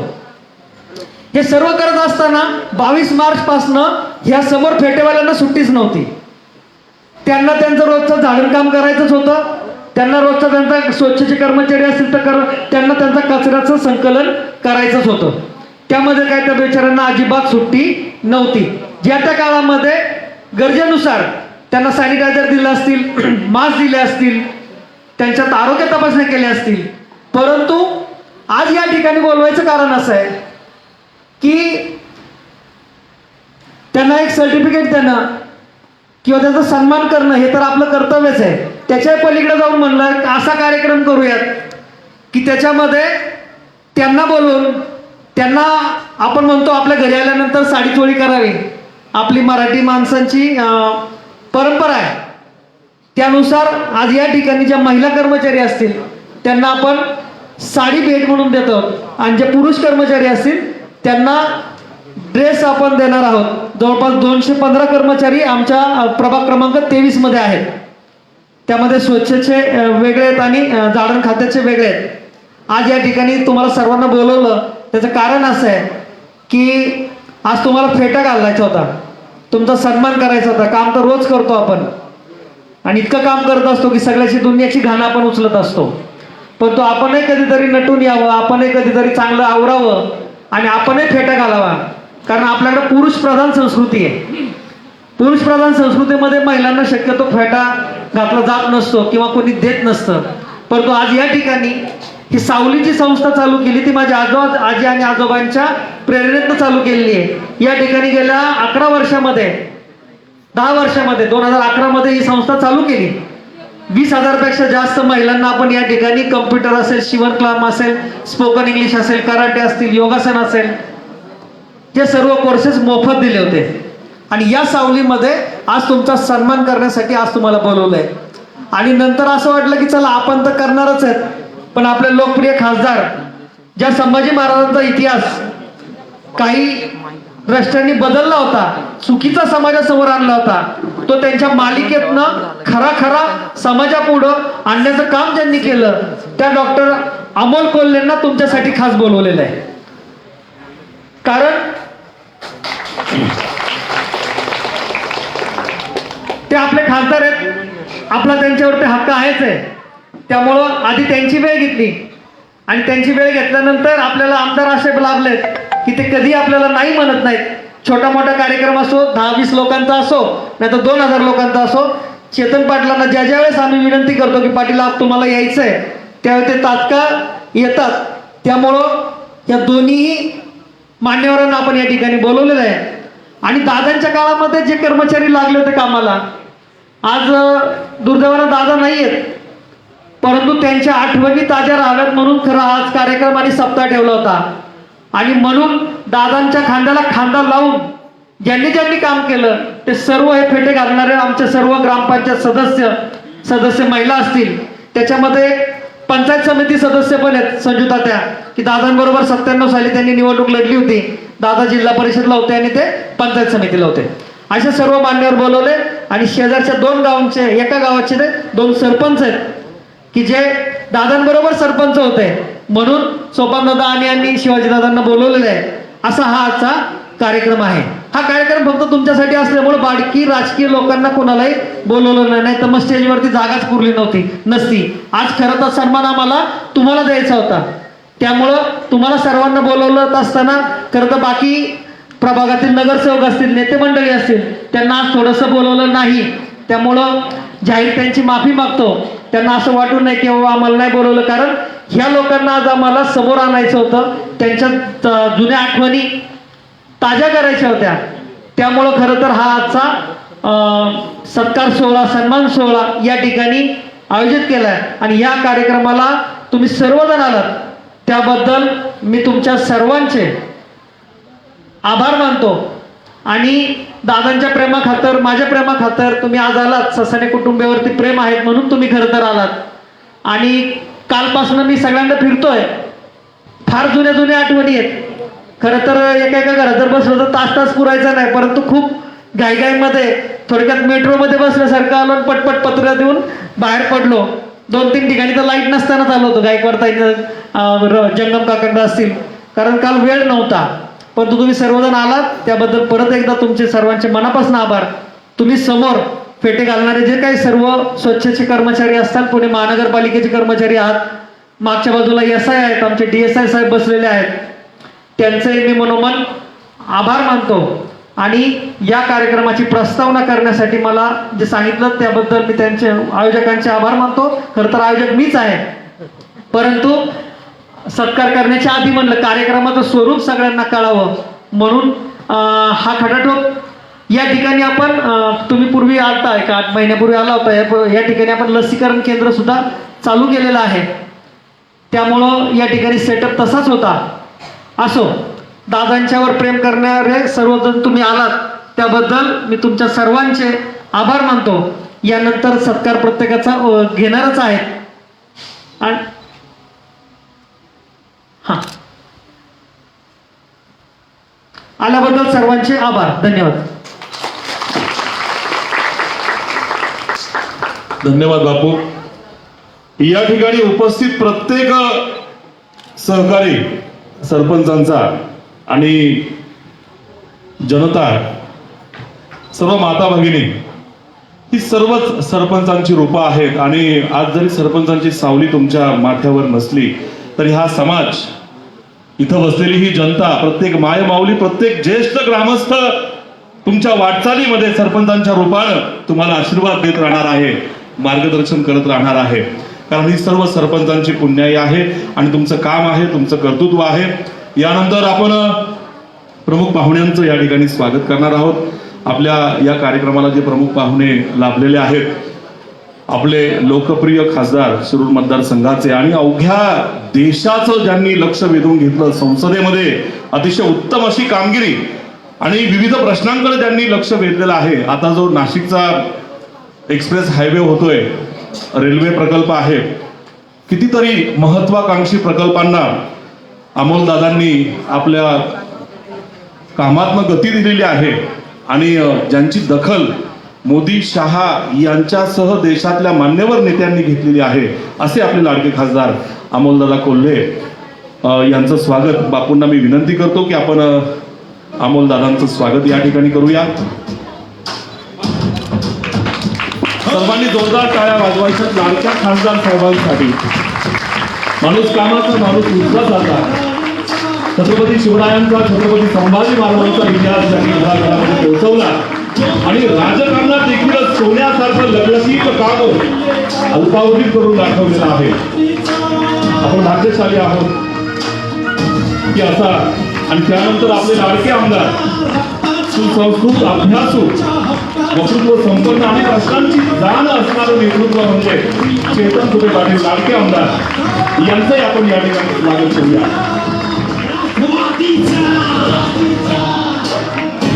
B: हे सर्व करत असताना 22 मार्च पासनं ह्या समोर फेटेवाल्यांना सुट्टीच नव्हती. त्यांना त्यांचं रोजचं झाडण काम करायचंच होतं. त्यांना रोजचा त्यांचा स्वच्छतेचे कर्मचारी असतील तर त्यांना त्यांचा कचऱ्याचं संकलन करायचंच होतं. त्यामध्ये काय त्या बेचाऱ्यांना अजिबात सुट्टी नव्हती. ज्या त्या काळामध्ये गरजेनुसार त्यांना सॅनिटायझर दिले असतील, मास्क दिले असतील, त्यांच्यात आरोग्य तपासण्या केल्या असतील. परंतु आज या ठिकाणी बोलवायचं कारण असं आहे की त्यांना एक सर्टिफिकेट देणं किंवा त्याचा सन्मान करणं हे तर आपलं कर्तव्यच आहे. त्याच्या पलीकडे जाऊन म्हणलं असा कार्यक्रम करूयात की त्याच्यामध्ये त्यांना बोलवून त्यांना आपण म्हणतो आपल्या घरी आल्यानंतर साडी चोळी करावी, आपली मराठी माणसांची परंपरा आहे. त्यानुसार आज या ठिकाणी ज्या महिला कर्मचारी असतील त्यांना आपण साडी भेट म्हणून देतो आणि जे पुरुष कर्मचारी असतील त्यांना ड्रेस आपण देणार आहोत. जवळपास 215 कर्मचारी आमच्या प्रभाग क्रमांक 23 मध्ये आहेत. त्यामध्ये स्वच्छतेचे वेगळे आहेत आणि झाडण खात्याचे वेगळे आहेत. आज या ठिकाणी तुम्हाला सर्वांना बोलवलं त्याचं कारण असं आहे की आज तुम्हाला फेटा घालायचा होता, तुमचा सन्मान करायचा होता. काम तर रोज करतो आपण आणि इतकं काम करत असतो की सगळ्याची दुनियाची घाण आपण उचलत असतो. पण तो आपणही कधीतरी नटून यावं, आपणही कधीतरी चांगलं आवरावं आणि आपणही फेटा घालावा. कारण आपल्याकडे पुरुष प्रधान संस्कृती आहे. पुरुष प्रधान संस्कृतीमध्ये महिलांना शक्यतो फेटा घातला जात नसतो किंवा कोणी देत नसतं. परंतु आज या ठिकाणी ही सावलीची संस्था चालू केली, ती माझ्या आजी आणि आजोबांच्या प्रेरणेतनं चालू केलेली आहे. या ठिकाणी गेल्या 11 वर्षामध्ये 10 वर्षामध्ये 2011 मध्ये ही संस्था चालू केली. 20,000 पेक्षा जास्त महिलांना आपण या ठिकाणी कम्प्युटर असेल, शिवण क्लास असेल, स्पोकन इंग्लिश असेल, कराटे असतील, योगासन असेल, हे सर्व कोर्सेस मोफत दिले होते. आणि या सावलीमध्ये आज तुमचा सन्मान करण्यासाठी आज तुम्हाला बोलवलंय. आणि नंतर असं वाटलं की चला आपण तर करणारच आहेत, पण आपले लोकप्रिय खासदार ज्या संभाजी महाराजांचा इतिहास काही भ्रष्टांनी बदलला होता, चुकीचा समाजासमोर आणला होता, तो त्यांच्या मालिकेतनं खरा समाजापुढं आणण्याचं काम ज्यांनी केलं त्या डॉक्टर अमोल कोल्हेंना तुमच्यासाठी खास बोलवलेलं आहे. कारण ते आपले खासदार आहेत, आपला त्यांच्यावरती हक्क आहेच आहे. त्यामुळं आधी त्यांची वेळ घेतली आणि त्यांची वेळ घेतल्यानंतर आपल्याला आमदार असे लाभलेत की ते कधी आपल्याला नाही म्हणत नाहीत. छोटा मोठा कार्यक्रम असो, 10-20 लोकांचा असो, नाही तर 2,000 लोकांचा असो, चेतन पाटलांना ज्या वेळेस आम्ही विनंती करतो की पाटील तुम्हाला यायचं आहे त्यावेळी ते तात्काळ येतात. त्यामुळं या दोन्ही मान्यवरांना आपण या ठिकाणी बोलवलेलं आहे. आणि दादांच्या काळामध्ये जे कर्मचारी लागले होते कामाला, आज दुर्दैवानं दादा नाही आहेत, परंतु त्यांच्या आठवणी ताज्या राहाव्यात म्हणून खरा आज कार्यक्रम आणि सप्ताह ठेवला होता. आणि म्हणून दादांच्या खांद्याला खांदा लावून ज्यांनी ज्यांनी काम केलं ते सर्व हे फेटे घालणारे आमचे सर्व ग्रामपंचायत सदस्य महिला असतील, त्याच्यामध्ये पंचायत समिती सदस्य पण आहेत संजू तात्या, की दादांबरोबर 97 साली त्यांनी निवडणूक लढली होती. दादा जिल्हा परिषदला होते आणि ते पंचायत समितीला होते. असे सर्व मान्यवर बोलवले आणि शेजारच्या 2 गावांचे, एका गावाचे ते 2 सरपंच आहेत की जे दादांबरोबर सरपंच होते. म्हणून सोपान दादा आणि शिवाजी दादांना बोलवलेलं आहे. असा हा आजचा कार्यक्रम आहे. हा कार्यक्रम फक्त तुमच्यासाठी असल्यामुळे बाडकी राजकीय लोकांना कोणालाही बोलवलं नाही, तर मग स्टेजवरती जागाच पुरली नसती. आज खरं तर सन्मान आम्हाला तुम्हाला द्यायचा होता. त्यामुळं तुम्हाला सर्वांना बोलवलं असताना खरं तर बाकी प्रभागातील नगरसेवक असतील, नेते मंडळी असतील, त्यांना आज थोडंसं बोलवलं नाही. त्यामुळं जाहीर त्यांची माफी मागतो. त्यांना असं वाटू नये की बाबा आम्हाला नाही बोलवलं, कारण ह्या लोकांना आज आम्हाला समोर आणायचं होतं, त्यांच्या जुन्या आठवणी ताज्या करायच्या होत्या. त्यामुळं खरं तर हा आजचा सत्कार सोहळा, सन्मान सोहळा या ठिकाणी आयोजित केला आहे. आणि या कार्यक्रमाला तुम्ही सर्वजण आलात त्याबद्दल मी तुमच्या सर्वांचे आभार मानतो. आणि दादांच्या प्रेमाखातर, माझ्या प्रेमाखातर तुम्ही आज आलात. ससाणे कुटुंबियावरती प्रेम आहेत म्हणून तुम्ही खरं तर आलात. आणि कालपासून मी सगळ्यांना फिरतोय, फार जुन्या जुन्या आठवणी आहेत. खरं तर एका घरात जर बसलो तर तास पुरायचा नाही, परंतु खूप घाईघाईमध्ये थोडक्यात मेट्रोमध्ये बसल्यासारखं आलो आणि पटपट पत्र देऊन बाहेर पडलो. 2-3 ठिकाणी तर लाईट नसतानाच आलो होतो, गायकवाड ताईनं जंगम काकांना असतील, कारण काल वेळ नव्हता. परंतु तुम्ही सर्वजण आलात त्याबद्दल परत एकदा तुमचे सर्वांचे मनापासून आभार. तुम्ही समोर फेटे घालणारे जे काही सर्व स्वच्छतेचे कर्मचारी असतात, पुणे महानगरपालिकेचे कर्मचारी आहात, मागच्या बाजूला SI आहेत, आमचे DSI साहेब बसलेले आहेत, त्यांचे मी मनोमन आभार मानतो. आणि या कार्यक्रमाची प्रस्तावना करण्यासाठी मला जे सांगितलं त्याबद्दल मी त्यांचे आयोजकांचे आभार मानतो. खरं तर आयोजक मीच आहे, परंतु सत्कार करण्याच्या आधी म्हणलं कार्यक्रमाचं स्वरूप सगळ्यांना कळावं म्हणून हा खटाटोप या ठिकाणी आपण तुम्ही पूर्वी आलता, 8 महिन्यापूर्वी आला होता. या ठिकाणी आपण लसीकरण केंद्र सुद्धा चालू केलेलं आहे, त्यामुळं या ठिकाणी सेटअप तसाच होता. असो, दादांच्यावर प्रेम करणारे सर्वजण तुम्ही आलात त्याबद्दल मी तुमच्या सर्वांचे आभार मानतो. यानंतर सत्कार प्रत्येकाचा घेणारच आहे. आणि आल्याबद्दल सर्वांचे आभार, धन्यवाद.
A: धन्यवाद बापू. या ठिकाणी उपस्थित प्रत्येक सहकारी सरपंचांचा आणि जनता, सर्व माता भगिनी, ही सर्वच सरपंचांची रूपं आहेत. आणि आज जरी सरपंचांची सावली तुमच्या माथ्यावर नसली तरी हा समाज, इथं बसलेली ही जनता, प्रत्येक माय माऊली, प्रत्येक ज्येष्ठ ग्रामस्थ तुमच्या वाटचालीमध्ये सरपंचांच्या रूपानं तुम्हाला आशीर्वाद देत राहणार आहे, मार्गदर्शन करत राहणार आहे. कारण ही सर्व सरपंचांची पुण्याई आहे आणि तुमचं काम आहे, तुमचं कर्तृत्व आहे. यानंतर आपण प्रमुख पाहुण्यांचं या ठिकाणी स्वागत करणार आहोत. आपल्या या कार्यक्रमाला जे प्रमुख पाहुणे लाभलेले आहेत, आपले लोकप्रिय खासदार शिरूर मतदारसंघाचे आणि अवघ्या देशाचं ज्यांनी लक्ष वेधून घेतलं, संसदेमध्ये अतिशय उत्तम अशी कामगिरी आणि विविध प्रश्नांकडे ज्यांनी लक्ष वेधलेलं आहे. आता जो नाशिकचा एक्सप्रेस हायवे होतोय, रेल्वे प्रकल्प आहे, कितीतरी महत्वाकांक्षी प्रकल्पांना अमोलदादांनी आपल्या कामातनं गती दिलेली आहे आणि ज्यांची दखल मोदी, शहा यांच्यासह देशातल्या मान्यवर नेत्यांनी घेतलेली आहे, असे आपले लाडके खासदार अमोलदादा कोल्हे यांचं स्वागत. बापूंना मी विनंती करतो की आपण अमोलदादांचं स्वागत या ठिकाणी करूया. सर्वांनी जोरदार टाळ्या वाजवायच्या लाडक्या खासदार साहेबांसाठी. माणूस कामाचा, माणूस उत्साहाचा, छत्रपती शिवरायांचा, छत्रपती संभाजी महाराजांचा इतिहास त्यांनी घराघरामध्ये पोहोचवला आणि राजकारणात देखील सोन्यासारखं लग्नशील काम अल्पावधीत करून दाखवलेलं आहे. आपण भाग्यशाली आहोत की असा. आणि त्यानंतर आपले लाडके आमदार, सुसंस्कृत, अभ्यासू, वक्तृत्व संपन्न आणि प्रश्नांची जाण असणारं नेतृत्व म्हणजे चेतन तुपे पाटील, लाडके आमदार, यांचंही आपण या ठिकाणी स्वागत करूया.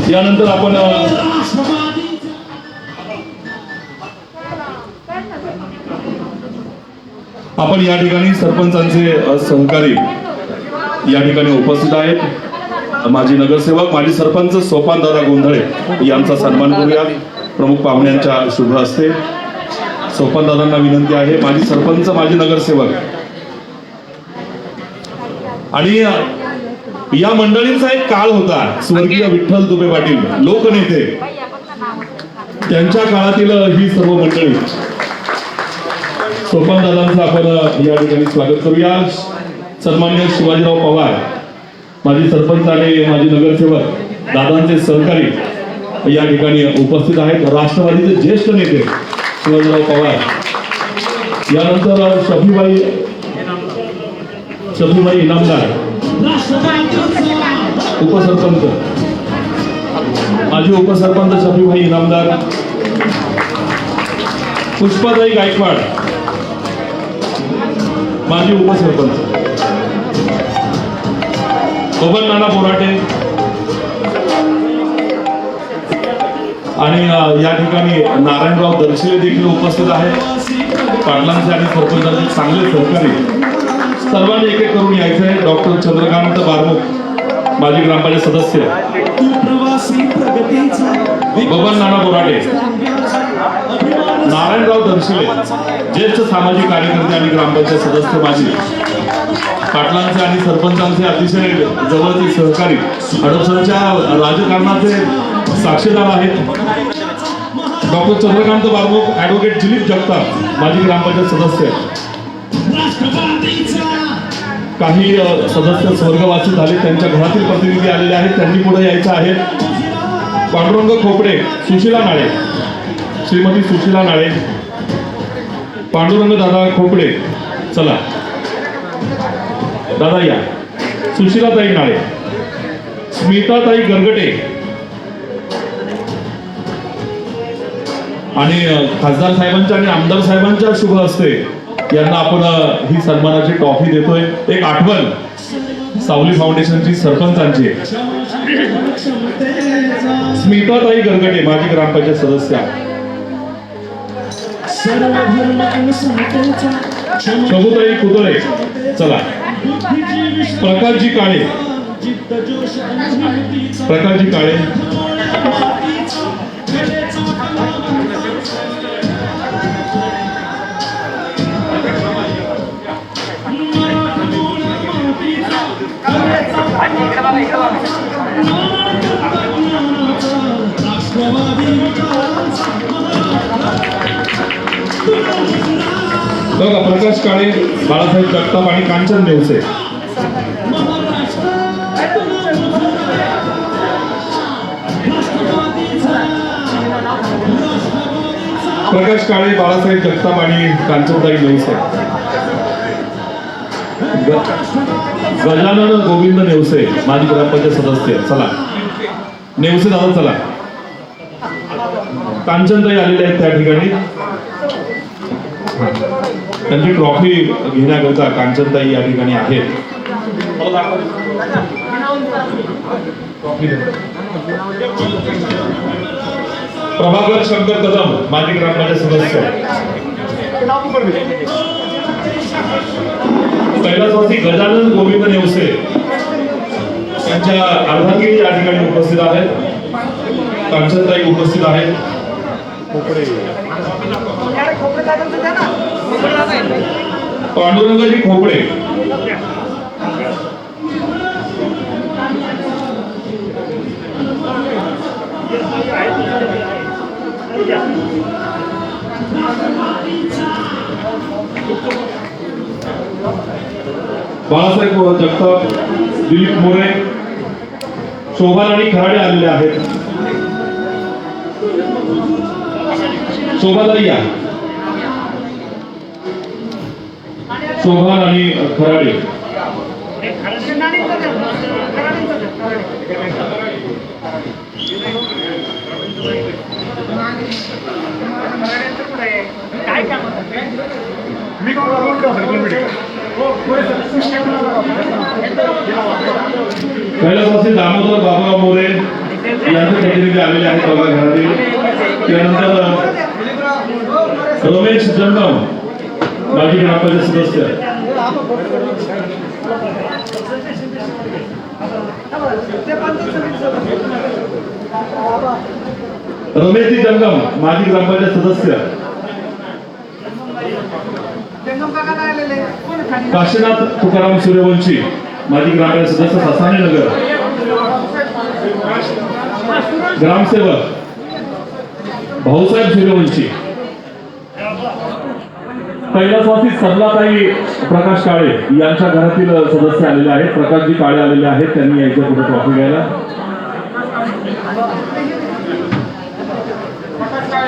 A: यानंतर आपण या ठिकाणी सरपंचांचे सहकारी या ठिकाणी उपस्थित आहेत. माजी नगरसेवक, माजी सरपंच सोपानदादा गोंधळे यांचा सन्मान करूया प्रमुख पाहुण्यांच्या शुभ हस्ते. सोपानदादांना विनंती आहे, माजी सरपंच, माजी नगरसेवक आणि या मंडळींचा एक काळ होता. स्वर्गीय विठ्ठल तुपे पाटील, लोकनेते, त्यांच्या काळातील ही सर्व मंडळी. सोपानदादांचं आपण या ठिकाणी स्वागत करूया. सन्मान्य शिवाजीराव पवार, माजी सरपंच आणि माजी नगरसेवक, दादांचे सहकारी या ठिकाणी उपस्थित आहेत. राष्ट्रवादीचे ज्येष्ठ नेते शिवाजीराव पवार यानंतर शफीबाई इनामदार उपसरपंच, माजी उपसरपंच शफीबाई इनामदार, पुष्पाताई गायकवाड माजी उपसरपंच, बबन नाना बोराटे आणि या ठिकाणी नारायणराव दर्शिले देखील उपस्थित आहेत. पाटलांचे आणि सरपंचांचे चांगले सहकारी. सर्वांनी एक एक करून यायचं आहे. डॉक्टर चंद्रकांत बारमुख माजी ग्रामपंचायत सदस्य, बबन नाना बोराटे, नारायणराव दर्शिले ज्येष्ठ सामाजिक कार्यकर्ते आणि ग्रामपंचायत सदस्य माजी, पाटलांचे आणि सरपंचांचे अतिशय जवळचे सहकारी, हडपसरच्या राजकारणाचे साक्षीदार आहेत. डॉक्टर चंद्रकांत बारमुख, ऍडव्होकेट दिलीप जगताप माजी ग्रामपंचायत सदस्य, काही सदस्य स्वर्गवासी झाले, त्यांच्या घरातील प्रतिनिधी आलेले आहेत, त्यांनी पुढे यायचं आहे. पांडुरंग खोपडे, सुशीला नाळे, श्रीमती सुशीला नाळे, पांडुरंग दादा खोपडे, चला दादा या, सुशीलाताई नाळे, स्मिताताई गरगटे आणि खासदार साहेबांच्या आणि आमदार साहेबांच्या शुभ हस्ते यांना आपण ही सन्मानाची ट्रॉफी देतोय. एक आठवण सावली फाउंडेशनची सरपंचांची, स्मिताताई गरगटे माजी ग्रामपंचायत सदस्य, शबुताई कुदळे, चला प्रकाशजी काळे, प्रकाशजी काळे, बघा प्रकाश काळे, बाळासाहेब जगताप आणि कांचन नेवसे. प्रकाश काळे, बाळासाहेब जगताप आणि कांचनताई नेवसे. गजानन गोविंद नेवसे माजी ग्रामपंचायत सदस्य, चला नेवसे दादा चला. कांचनताई आलेले आहेत त्या ठिकाणी, त्यांची ट्रॉफी घेण्याकरिता कांचनताई या ठिकाणी आहेत. प्रभाकर शंकर कदम माजी ग्रामपंचायत सदस्य, कैलासवासी गजानन गोविंद नेवसे यांच्या अर्धांगिनी या ठिकाणी उपस्थित आहेत. कांचनताई उपस्थित आहेत. पांडुरंगजी खोपडे, बाळासाहेब जगताप, दिलीप मोरे, शोभा आणि खराडे आलेले आहेत. शोभाताई या, शोभा आणि खराडे. कैलासवासी दामोदर बाबूराव मोरे यांचे प्रतिनिधी आलेले आहेत बघा घरातील. त्यानंतर रमेश जंगम माजी ग्रामपंचायत सदस्य, रमेशजी जंगम माजी ग्रामपंचायत सदस्य, काशीनाथ तुकाराम सूर्यवंशी माजी ग्रामपंचायत सदस्य ससाने नगर, ग्रामसेवक भाऊसाहेब सूर्यवंशी, कैलासवासी सरलाताई प्रकाश काळे यांच्या घरातील सदस्य आलेले आहेत. प्रकाशजी काळे आलेले आहेत, त्यांनी यायच्या पुढे ट्रॉफी घ्यायला.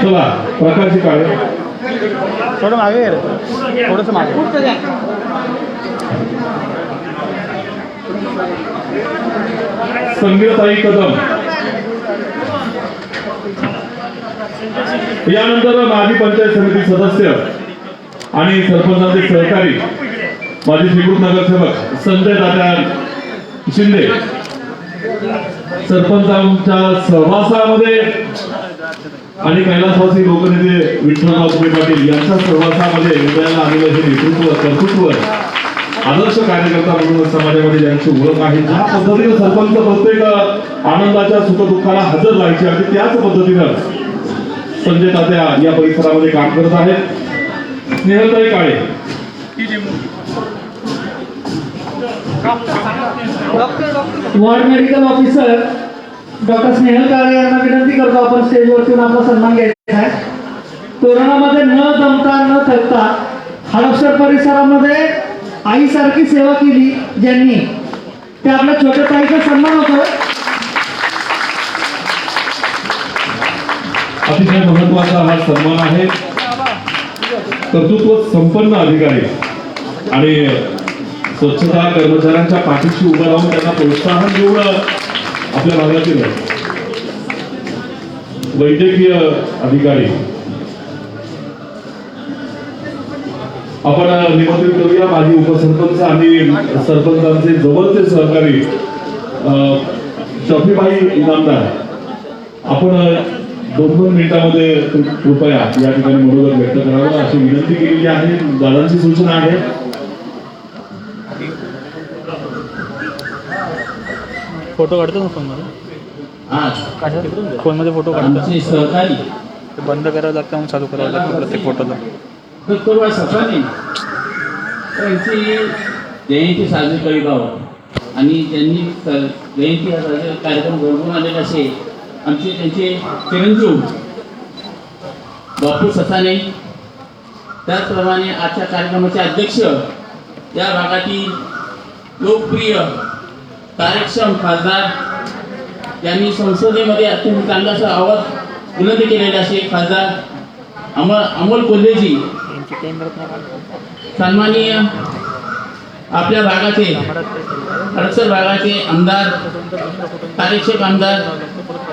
A: चला प्रकाशजी काळे.
C: थोडं मागे घे रे. थोडंसं मागे.
A: संगीताई कदम. यानंतर माजी पंचायत समिती सदस्य आणि सरपंचाचे सहकारी माजी श्रीकृत नगरसेवक संजय दादा शिंदे सरपंचांच्या सहवासामध्ये आणि कैलासवासी लोकनेते विठ्ठलराव कुबे पाटील यांच्या सहवासामध्ये उदयाला आलेलं हे नेतृत्व कर्तृत्व आदर्श कार्यकर्ता म्हणून समाजामध्ये ज्यांची ओळख आहे, ज्या पद्धतीने सरपंच प्रत्येक आनंदाच्या सुखदुःखाला हजर राहायचे आणि त्याच पद्धतीनं संजय तात्या या परिसरामध्ये काम करत आहेत. स्नेहलताई Kale.
B: Ward medical officer doctor Snehal Kale यांना विनंती करतो आपण स्टेजवरती आपला सन्मान घ्यायचा आहे. कोरोनामध्ये न दमता न थकता हडपसर परिसरामध्ये आईसारखी सेवा केली ज्यांनी, ते आपल्या छोट्या ताईचा सन्मान होतो.
A: अतिशय महत्वाचा हा सन्मान आहे. कर्तृत्व संपन्न अधिकारी आणि स्वच्छता कर्मचाऱ्यांच्या पाठीशी उभं राहून त्यांना प्रोत्साहन देऊन आपल्या भागातील वैद्यकीय अधिकारी आपण निमंत्रित करूया. माजी उपसरपंच आणि सरपंचांचे जवळचे सहकारी शफीबाई इनामदार. आपण 2-2 मिनिटांमध्ये कृपया या ठिकाणी मनोगत व्यक्त करावं अशी विनंती केलेली आहे. दादांची सूचना आहे.
C: फोटो काढतो ना फोनमध्ये. फोनमध्ये फोटो काढतो.
D: सहकारी
C: ते बंद करावं लागतं मग चालू करावं लागतं प्रत्येक फोटोला.
D: दत्तोबा ससाने त्यांची जयंती साजरी करीत आहोत आणि त्यांनी जयंती हा साजरा कार्यक्रम घडवून आलेला असे आमचे त्यांचे चिरंजीव बापू ससाने. त्याचप्रमाणे आजच्या कार्यक्रमाचे अध्यक्ष या भागातील लोकप्रिय कार्यक्षम खासदार यांनी संसदेमध्ये अत्यंत चांगला आवाज बुलंद केलेले असे खासदार अमोल कोल्हेजी. सन्माननीय आपल्या भागाचे हडपसर भागाचे आमदार कार्यक्षम आमदार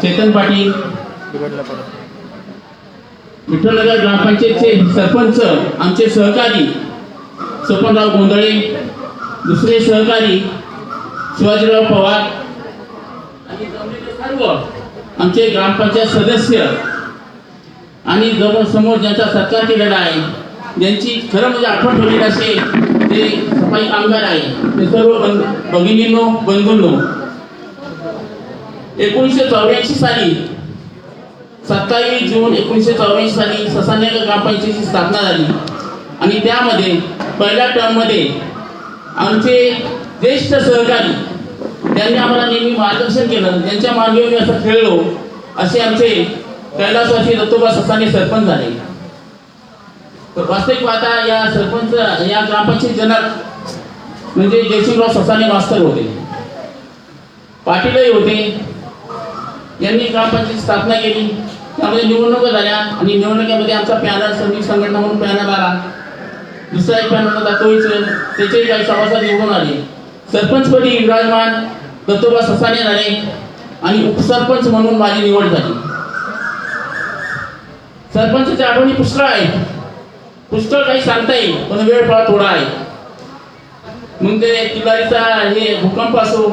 D: चेतन पाटील, विठ्ठलनगर ग्रामपंचायतचे सरपंच आमचे सहकारी स्वपनराव गोंधळे, दुसरे सहकारी शिवाजीराव पवार आणि सर्व आमचे ग्रामपंचायत सदस्य आणि जवळ समोर ज्यांचा सत्कार केलेला आहे, ज्यांची खरं म्हणजे आठवण ठेवलेली असे ते सफाई कामगार आहे, ते सर्व भगिनींनो बंधूंनो. 1984 साली 27 जून 1984 साली ससाने ग्रामपंचायतीची स्थापना झाली आणि त्यामध्ये पहिल्या टर्ममध्ये आमचे ज्येष्ठ सहकारी त्यांनी आम्हाला नेहमी मार्गदर्शन केलं, त्यांच्या मार्गावर मी असं खेळलो असे आमचे कैलासवासी दत्तोबा ससाने सरपंच झाले. वास्तविक पाहता या सरपंच या ग्रामपंचायत जनक म्हणजे जयसिंगराव ससाने मास्तर होते, पाटीलही होते. यांनी ग्रामपंचायत स्थापना केली, त्यामध्ये निवडणुका झाल्या आणि निवडणुकीमध्ये आमचा पॅनल श्रमिक संघटना म्हणून पॅनल आला. दुसरा एक पॅनल होता तोच, त्याचे काही सभासद निवडून आले. सरपंचपदी विराजमान दत्तोबा ससाने झाले आणि उपसरपंच म्हणून माझी निवड झाली. सरपंचाच्या आठवणी पुष्कळ आहेत, पुष्कळ काही सांगता येईल पण वेळ फार थोडा आहे. मग ते तिलारीचा हे भूकंप असो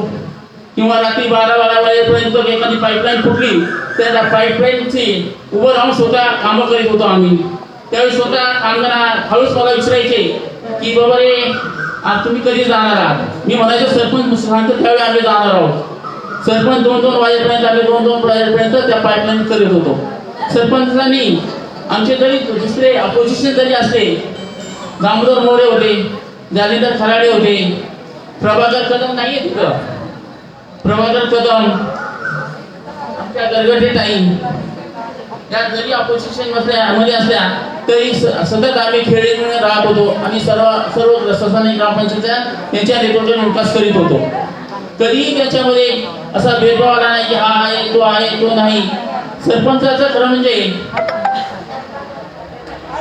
D: किंवा रात्री 12 वाजेपर्यंत एखादी पाईपलाईन फुटली त्या पाईपलाईनची उभं राहून स्वतः कामं करीत होतो आम्ही. त्यावेळी स्वतः कामगारांना हळूच मला विचारायचे की बाबा रे आज तुम्ही कधी जाणार आहात. मी म्हणायचो सरपंच सांगतो त्यावेळी आम्ही जाणार आहोत. सरपंच 2-2 वाजेपर्यंत आम्ही 2-2 वाजेपर्यंत त्या पाईपलाईन करीत होतो. सरपंचांनी आमचे जरी दुसरे अपोजिशन जरी असले, दामोदर मोरे होते, जालिंदर खराडे होते, प्रभाकर कदम नाही आहे तिथं, प्रभाकर कदम, आमच्या गरगटे ताई, या जरी अपोजिशन मध्ये असल्या तरी सतत आम्ही खेळीत राहत होतो आणि सर्व ससाने ग्रामपंचायतच्या यांच्या नेतृत्वाने विकास करीत होतो. कधीही त्याच्यामध्ये असा भेदभाव आला नाही की हा आहे तो नाही. सरपंचाचं खरं म्हणजे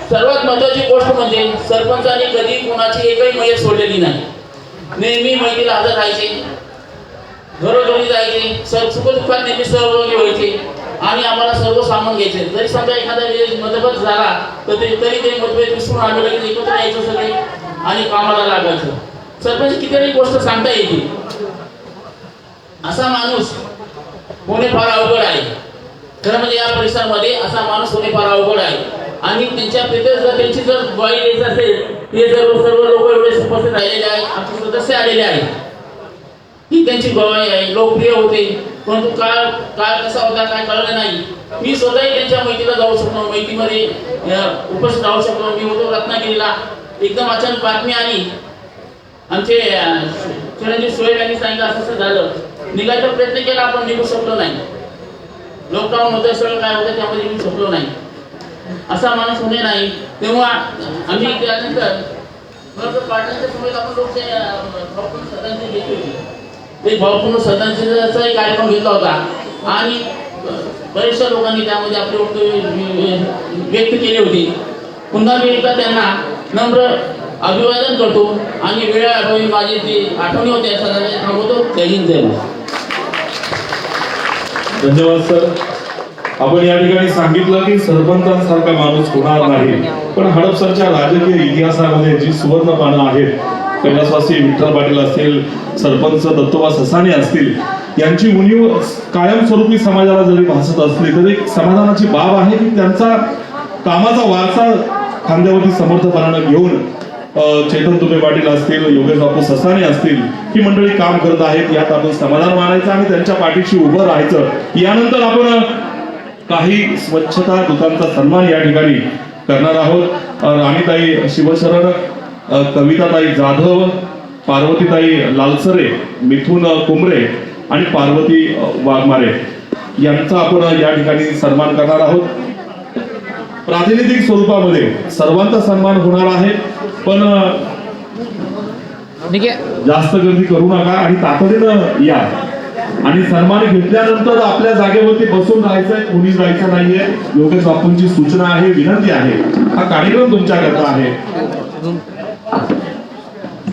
D: सर्वात महत्वाची गोष्ट म्हणजे सरपंचाने कधी कोणाची एकही मयत सोडलेली नाही. नेहमी मैतीला हजर राहायचे, घरोघरी जायचे, सुखदुःखात नेहमी सहभागी व्हायचे आणि आम्हाला सर्व सामान घ्यायचे. जरी समजा एखादा वेळेस मतभेद झाला तर तरी ते मतभेद विसरून आम्ही लगेच एकत्र यायचो सगळे आणि कामाला लागायचं. सरपंच कितीतरी गोष्ट सांगता येते. असा माणूस होणे फार अवघड आहे. खरं म्हणजे या परिसरामध्ये असा माणूस होणे फार अवघड आहे आणि त्यांची जर ग्वाही द्यायची असेल, हे सर्व लोक एवढे उपस्थित राहिलेले आहेत, आमचे सदस्य आलेले आहेत, ही त्यांची ग्वाही आहे. लोकप्रिय होते, परंतु काळ कसा होता काय कळलं नाही. मी स्वतःही त्यांच्या मैत्रीला जाऊ शकलो, मैत्रीमध्ये उपस्थित राहू शकलो. मी होतो रत्नागिरीला. एकदम अचानक बातमी आली, आमचे चिरंजीव सोहेल यांनी सांगितलं असं झालं. निघायचा प्रयत्न केला, आपण निघू शकलो नाही. लॉकडाऊन होतं, सगळं काय होतं, त्यामध्ये निघू शकलो नाही. असा माणूस होणे नाही. तेव्हा आम्ही त्यानंतर पाटणच्या समोर आपण लोक भावपूर्ण श्रद्धांजली घेतली होती. ते भावपूर्ण श्रद्धांजलीचा एक कार्यक्रम घेतला होता आणि बरेचशा लोकांनी त्यामध्ये आपले वक्तव्य व्यक्त केले होते. पुन्हा मी एकदा त्यांना नम्र अभिवादन करतो आणि वेळाअभावी माझी जी आठवणी होत्या सगळ्यांना थांबवतो. जय हिंद, जय महाराष्ट्र.
A: धन्यवाद सर. आपण या ठिकाणी सांगितलं की सरपंचांसारखा माणूस होणार नाही, पण हडपसरच्या राजकीय इतिहासामध्ये जी सुवर्ण पानं आहेत, कैलासवासी विठ्ठल पाटील असतील, सरपंच दत्तोबा ससाणे असतील, यांची उणीव कायमस्वरूपी समाजाला जरी भासत असली तरी समाधानाची बाब आहे की त्यांचा कामाचा वारसा खांद्यावरती समर्थपणानं घेऊन चेतन तुपे पाटील असतील, योगेश बापू ससाणे असतील, ही मंडळी काम करत आहेत. यात आपण समाधान मानायचं आणि त्यांच्या पाठीशी उभं राहायचं. यानंतर आपण काही स्वच्छता दूतांचा सन्मान या ठिकाणी करणार आहोत. राणीताई शिवशरण, कविताताई जाधव, पार्वतीताई लालसरे, मिथुन कुंबरे आणि पार्वती वाघमारे यांचा आपण या ठिकाणी सन्मान करणार आहोत. प्रातिनिधिक स्वरूपामध्ये सर्वांचा सन्मान होणार आहे, पण जास्त गर्दी करू नका आणि तातडीनं या. आणि सन्मान घेतल्यानंतर आपल्या जागेवरती बसून राहायचंय, कोणी जायचं नाहीये. योगेश बापूंची सूचना आहे, विनंती आहे. हा कार्यक्रम तुमच्याकरता आहे.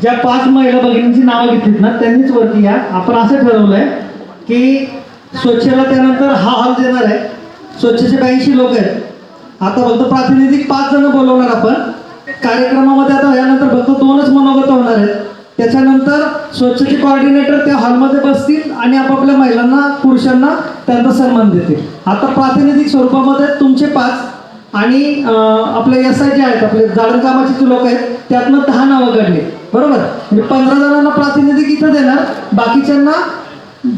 B: ज्या 5 महिला भगिनींची नावं घेतलीत ना, त्यांनीच वरती या. आपण असं ठरवलंय की स्वच्छला त्यानंतर हा हॉल देणार आहे. स्वच्छचे 82 लोक आहेत. आता फक्त प्रातिनिधिक 5 जण बोलवणार आपण कार्यक्रमामध्ये. आता यानंतर फक्त 2च मनोगत होणार आहेत. त्याच्यानंतर स्वच्छते कोऑर्डिनेटर त्या हॉलमध्ये बसतील आणि आपापल्या महिलांना पुरुषांना त्यांचा सन्मान देतील. आता प्रातिनिधिक स्वरूपामध्ये तुमचे 5 आणि आपले SI जे आहेत, आपले जाळण कामाचे जे लोक आहेत, त्यातनं 10 नावं काढली, बरोबर. म्हणजे 15 जणांना प्रातिनिधिक इथं देणार, बाकीच्यांना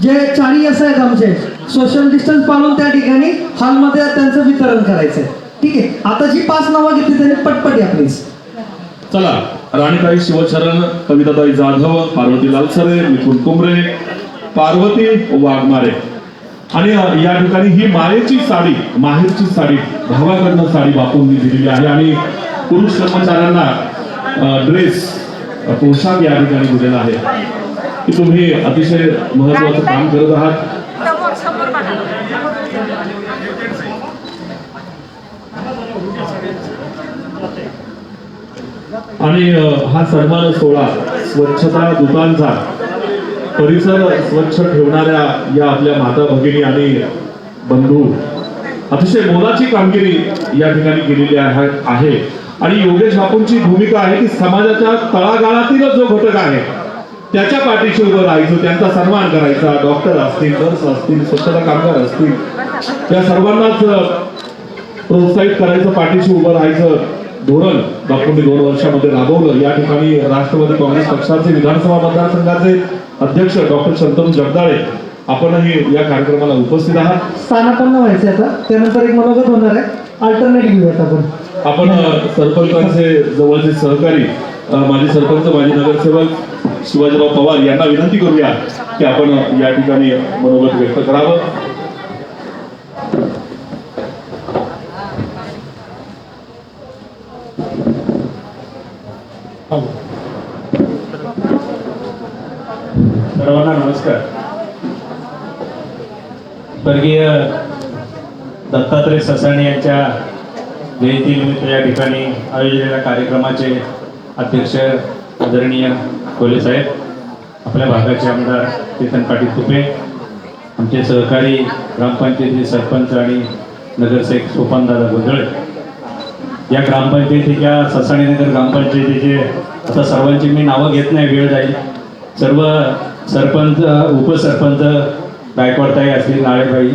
B: जे 40 SI आहेत आमचे, सोशल डिस्टन्स पाळून त्या ठिकाणी हॉलमध्ये त्यांचं वितरण करायचं आहे. ठीक आहे. आता जी 5 नावं घेतली त्यांनी पटपट या प्लीज.
A: चला, राणीताई शिवशरण, कविताताई जाधव, पार्वती लालसरे, मिथुन कुंबरे, पार्वती वाघमारे. आणि या ठिकाणी ही मायेची साडी, माहेरची साडी, भावाकडनं साडी बापूंनी दिलेली आहे आणि पुरुष कर्मचाऱ्यांना ड्रेस, पोशाख या ठिकाणी दिलेला आहे. की तुम्ही अतिशय महत्वाचं काम करत आहात. आणि हा सन्मान सोहळा स्वच्छता दूतांचा, परिसर स्वच्छ ठेवणाऱ्या या आपल्या माता भगिनी आणि बंधू अतिशय मोलाची कामगिरी या ठिकाणी केलेली आहे. आणि योगेश बापूंची भूमिका आहे की समाजाच्या तळागाळातील जो घटक आहे त्याच्या पाठीशी उभं राहायचं, त्यांचा सन्मान करायचा. डॉक्टर असतील, नर्स असतील, स्वच्छता कामगार असतील, या सर्वांनाच प्रोत्साहित करायचं, पाठीशी उभं राहायचं धोरण बापूंनी 2 वर्षामध्ये राबवलं. या ठिकाणी राष्ट्रवादी काँग्रेस पक्षाचे विधानसभा मतदारसंघाचे अध्यक्ष डॉक्टर शंतनू जगदाळे आपणही या कार्यक्रमाला उपस्थित आहात.
B: स्थानापन्न व्हायचे आता, त्यानंतर एक मनोगत होणार आहे. अल्टरनेट घेऊयात
A: आपण सरपंचांचे जवळचे सहकारी माजी सरपंच, माजी नगरसेवक शिवाजीराव पवार यांना विनंती करूया की आपण या ठिकाणी मनोगत व्यक्त करावं.
E: सर्वांना नमस्कार. स्वर्गीय दत्तात्रय ससाणे यांच्या जयंतीनिमित्त या ठिकाणी आयोजलेल्या कार्यक्रमाचे अध्यक्ष आदरणीय कोले साहेब, आपल्या भागाचे आमदार चेतन पाटील तुपे, आमचे सहकारी ग्रामपंचायतीचे सरपंच आणि नगरसेवक सोपानदादा गोंधळे, या ग्रामपंचायतीच्या ससाणीनगर ग्रामपंचायतीचे आता सर्वांची मी नावं घेत नाही, वेळ जाईल. सर्व सरपंच, उपसरपंच, गायकवाडताई असतील, नाळेबाई,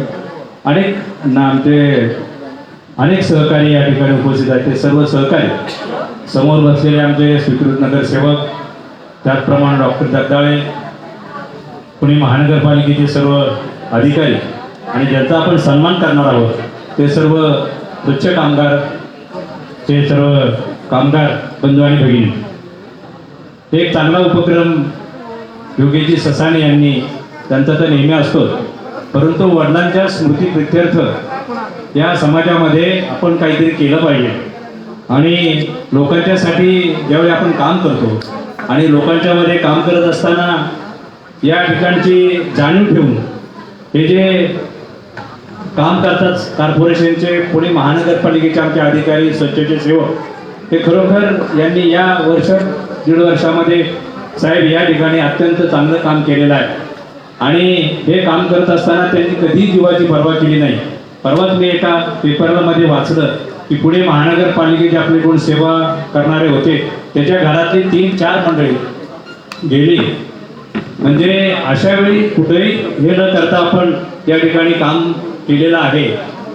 E: अनेक सहकारी या ठिकाणी उपस्थित आहेत. ते सर्व सहकारी, समोर बसलेले आमचे स्वीकृत नगरसेवक, त्याचप्रमाणे डॉक्टर जगदाळे, पुणे महानगरपालिकेचे सर्व अधिकारी आणि ज्यांचा आपण सन्मान करणार आहोत ते सर्व स्वच्छ कामगार, ते सर्व कामगार बंधू आणि भगिनी. एक चांगला उपक्रम योगेशजी ससाणे यांनी, त्यांचा तर नेहमी असतो, परंतु वडिलांच्या स्मृतीप्रित्यर्थ या समाजामध्ये आपण काहीतरी केलं पाहिजे. आणि लोकांच्यासाठी ज्यावेळी आपण काम करतो आणि लोकांच्यामध्ये काम करत असताना या ठिकाणची जाणीव ठेवून हे जे काम करतात कॉर्पोरेशनचे, पुणे महानगरपालिकेचे आमचे अधिकारी, स्वच्छतेचे सेवक, हे खरोखर यांनी या दीड वर्षामध्ये साहेब या ठिकाणी अत्यंत चांगलं काम केलेलं आहे. आणि हे काम करत असताना त्यांनी कधीही जीवाची पर्वा केली नाही. परवाच मी एका पेपरमध्ये वाचलं की पुणे महानगरपालिकेचे आपले कोण सेवा करणारे होते त्याच्या घरातली 3-4 मंडळी गेली. म्हणजे अशा वेळी कुठेही हे न करता आपण या ठिकाणी काम केलेलं आहे.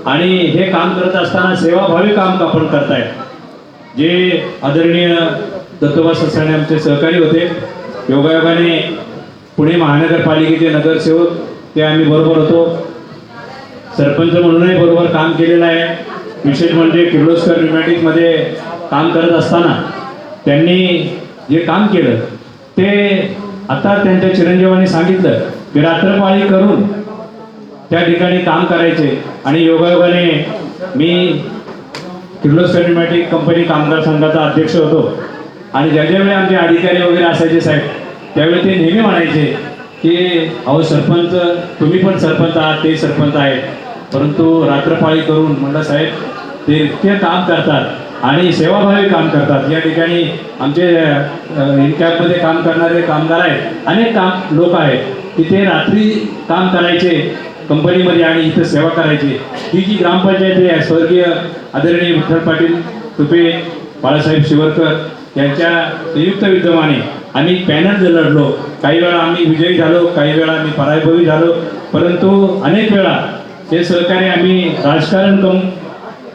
E: आणि हे काम करत असताना सेवाभावी काम आपण करताय. जे आदरणीय दत्तोबा ससाणे आमचे सहकारी होते, योगायोगाने पुणे महानगरपालिकेचे नगरसेवक ते आम्ही बरोबर होतो, सरपंच म्हणूनही बरोबर काम केलेलं आहे. विशेष म्हणजे किर्लोस्कर न्यूमॅटिकमध्ये काम करत असताना त्यांनी जे काम केलं ते आता त्यांच्या चिरंजीवांनी सांगितलं की रात्रपाळी करून त्या ठिकाणी काम करायचे. आणि योगायोगाने मी किर्लोस्कर न्यूमॅटिक कंपनी कामगार संघाचा अध्यक्ष होतो. आणि ज्यावेळी आमचे अधिकारी वगैरे असायचे साहेब, त्यावेळी ते नेहमी म्हणायचे की अहो सरपंच, तुम्ही पण सरपंच आहात, ते सरपंच आहेत, परंतु रात्रपाळी करून, म्हणलं साहेब ते इतके काम करतात आणि सेवाभावी काम करतात. या ठिकाणी आमचे इनकॅपमध्ये काम करणारे कामगार आहेत, अनेक लोक आहेत की ते रात्री काम करायचे कंपनीमध्ये आणि इथं सेवा करायची. ही जी ग्रामपंचायत आहे, स्वर्गीय आदरणीय विठ्ठल पाटील तुपे, बाळासाहेब शिवरकर यांच्या संयुक्त विद्यमाने आम्ही पॅनल लढलो. काही वेळा आम्ही विजयी झालो, काही वेळा आम्ही पराभवी झालो, परंतु अनेक वेळा हे सहकार्य आम्ही राजकारण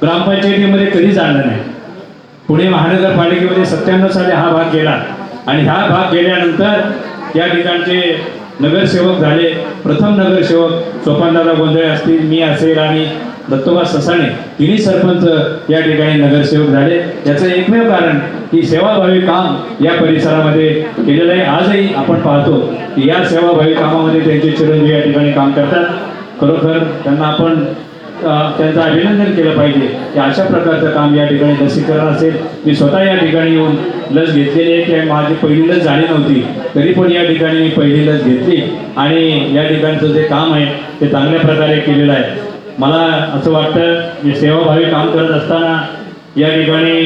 E: ग्रामपंचायतीमध्ये कधीच आणलं नाही. पुणे महानगरपालिकेमध्ये 97 साली हा भाग गेला आणि हा भाग गेल्यानंतर या ठिकाणचे नगरसेवक झाले. प्रथम नगरसेवक सोपानदादा गोंधळे असतील, मी असेल आणि दत्तोबा ससाणे, तिन्ही सरपंच या ठिकाणी नगरसेवक झाले. याचं एकमेव कारण की सेवाभावी काम या परिसरामध्ये केलेलं आहे. आजही आपण पाहतो की या सेवाभावी कामामध्ये त्यांचे चिरंजीव या ठिकाणी काम करतात. खरोखर त्यांना आपण त्यांचं अभिनंदन केलं पाहिजे की अशा प्रकारचं काम या ठिकाणी लसीकरण असेल. मी स्वतः या ठिकाणी येऊन लस घेतलेली आहे की माझी पहिली लस झाली नव्हती, तरी पण या ठिकाणी मी पहिली लस घेतली आणि या ठिकाणचं जे काम आहे ते चांगल्या प्रकारे केलेलं आहे. मला असं वाटतं की सेवाभावी काम करत असताना या ठिकाणी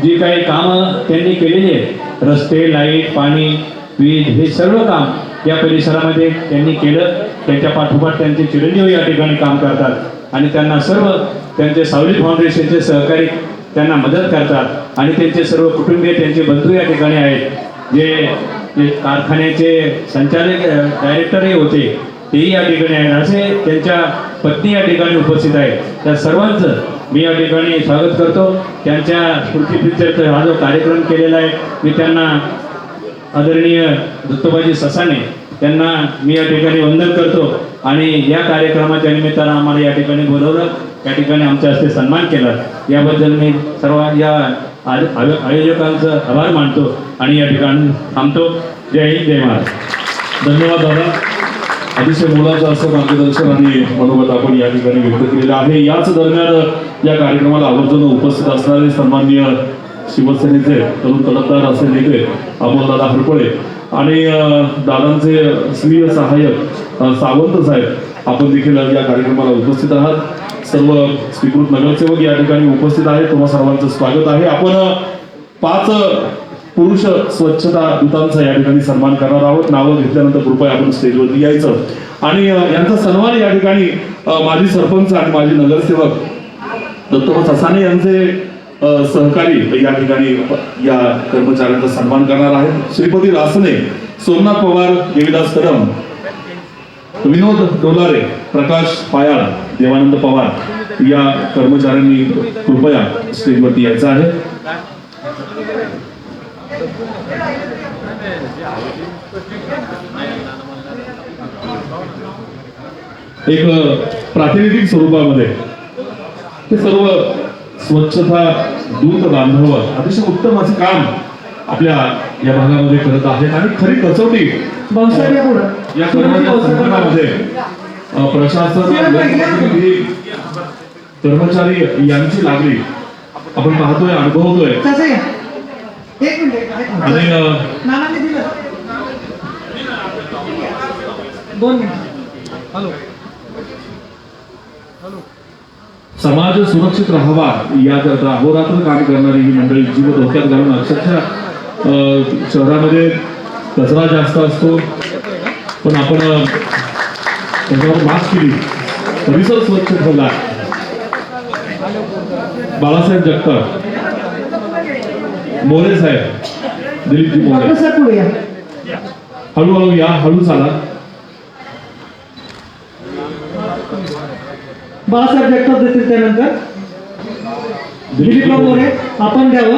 E: जी काही कामं त्यांनी केलेली आहेत, रस्ते, लाईट, पाणी, वीज, हे सर्व काम या परिसरामध्ये त्यांनी केलं. त्यांच्या पाठोपाठ त्यांचे चिरंजीव या ठिकाणी काम करतात आणि त्यांना सर्व त्यांचे सावली फाउंडेशनचे सहकारी त्यांना मदत करतात. आणि त्यांचे सर्व कुटुंबीय, त्यांचे बंधू या ठिकाणी आहेत. जे कारखान्याचे संचालक डायरेक्टरही होते तेही या ठिकाणी आहेत. असे त्यांच्या पत्नी या ठिकाणी उपस्थित आहेत. त्या सर्वांचं मी या ठिकाणी स्वागत करतो. त्यांच्या स्मृतीप्रित्यर्थ हा जो कार्यक्रम केलेला आहे, मी त्यांना आदरणीय दत्तोबाजी ससाणे त्यांना मी या ठिकाणी वंदन करतो. आणि या कार्यक्रमाच्या निमित्तानं आम्हाला या ठिकाणी बोलवलं, या ठिकाणी आमच्या हस्ते सन्मान केला, याबद्दल मी सर्व या आयोजकांचं आभार मानतो आणि या ठिकाणी थांबतो. जय हिंद, जय महाराष्ट्र.
A: धन्यवाद दादा. अतिशय मोलाचं असं मार्गदर्शन आणि मनोगत आपण या ठिकाणी व्यक्त केलेलं आहे. याच दरम्यान या कार्यक्रमाला आवर्जून उपस्थित असणारे सन्माननीय शिवसेनेचे तरुण तडफदार असे नेते अमोलदादा हरपळे आणि दादांचे स्वीय सहाय्यक सावंत साहेब आपण देखील या कार्यक्रमाला उपस्थित आहात. सर्व स्वीकृत नगरसेवक या ठिकाणी उपस्थित आहेत. तुम्हा सर्वांचं स्वागत आहे. आपण 5 पुरुष स्वच्छता दूतांचा या ठिकाणी सन्मान करणार आहोत. नावं घेतल्यानंतर कृपया आपण स्टेजवरती यायचं आणि यांचा सन्मान या ठिकाणी माजी सरपंच आणि माजी नगरसेवक दत्तोबा ससाने यांचे सहकारी या ठिकाणी या कर्मचाऱ्यांचा सन्मान करणार आहेत. श्रीपती रासने, सोमनाथ पवार, देवीदास कदम, विनोद डोलारे, प्रकाश पायाळ, देवानंद पवार या कर्मचाऱ्यांनी कृपया स्टेजवरती यायचं आहे. एक प्रातिनिधिक स्वरूपामध्ये हे सर्व स्वच्छता दूत बांधव अतिशय उत्तम असे काम आपल्या या भागामध्ये करत आहेत आणि खरी कसोटी
B: भाऊसाहेब या पुढं.
A: या कर्मचारी संघटनामध्ये प्रशासन, लोकप्रतिनिधी, कर्मचारी यांची लागली आपण पाहतोय, अनुभवतोय.
B: कसं या? एक मिनिट, एक मिनिट.
A: आणि
B: नानांनी दिलं 2 मिनिट.
A: समाज सुरक्षित राहावा याकरता अहोरात्र काम करणारी ही मंडळी जीव धोक्यात घालून अक्षरशः शहरामध्ये कचरा जास्त असतो पण आपण त्याच्यावर मात केली, परिसर स्वच्छ ठेवला. बाळासाहेब जगताप, मोरे साहेब, दिलीपजी मोरे,
B: डॉक्टर साहेब पुढे या.
A: हळूहळू या, हळू चाला.
B: बाळासाहेब जगताप देतील त्यानंतर दिलीप मोरे आपण द्यावं.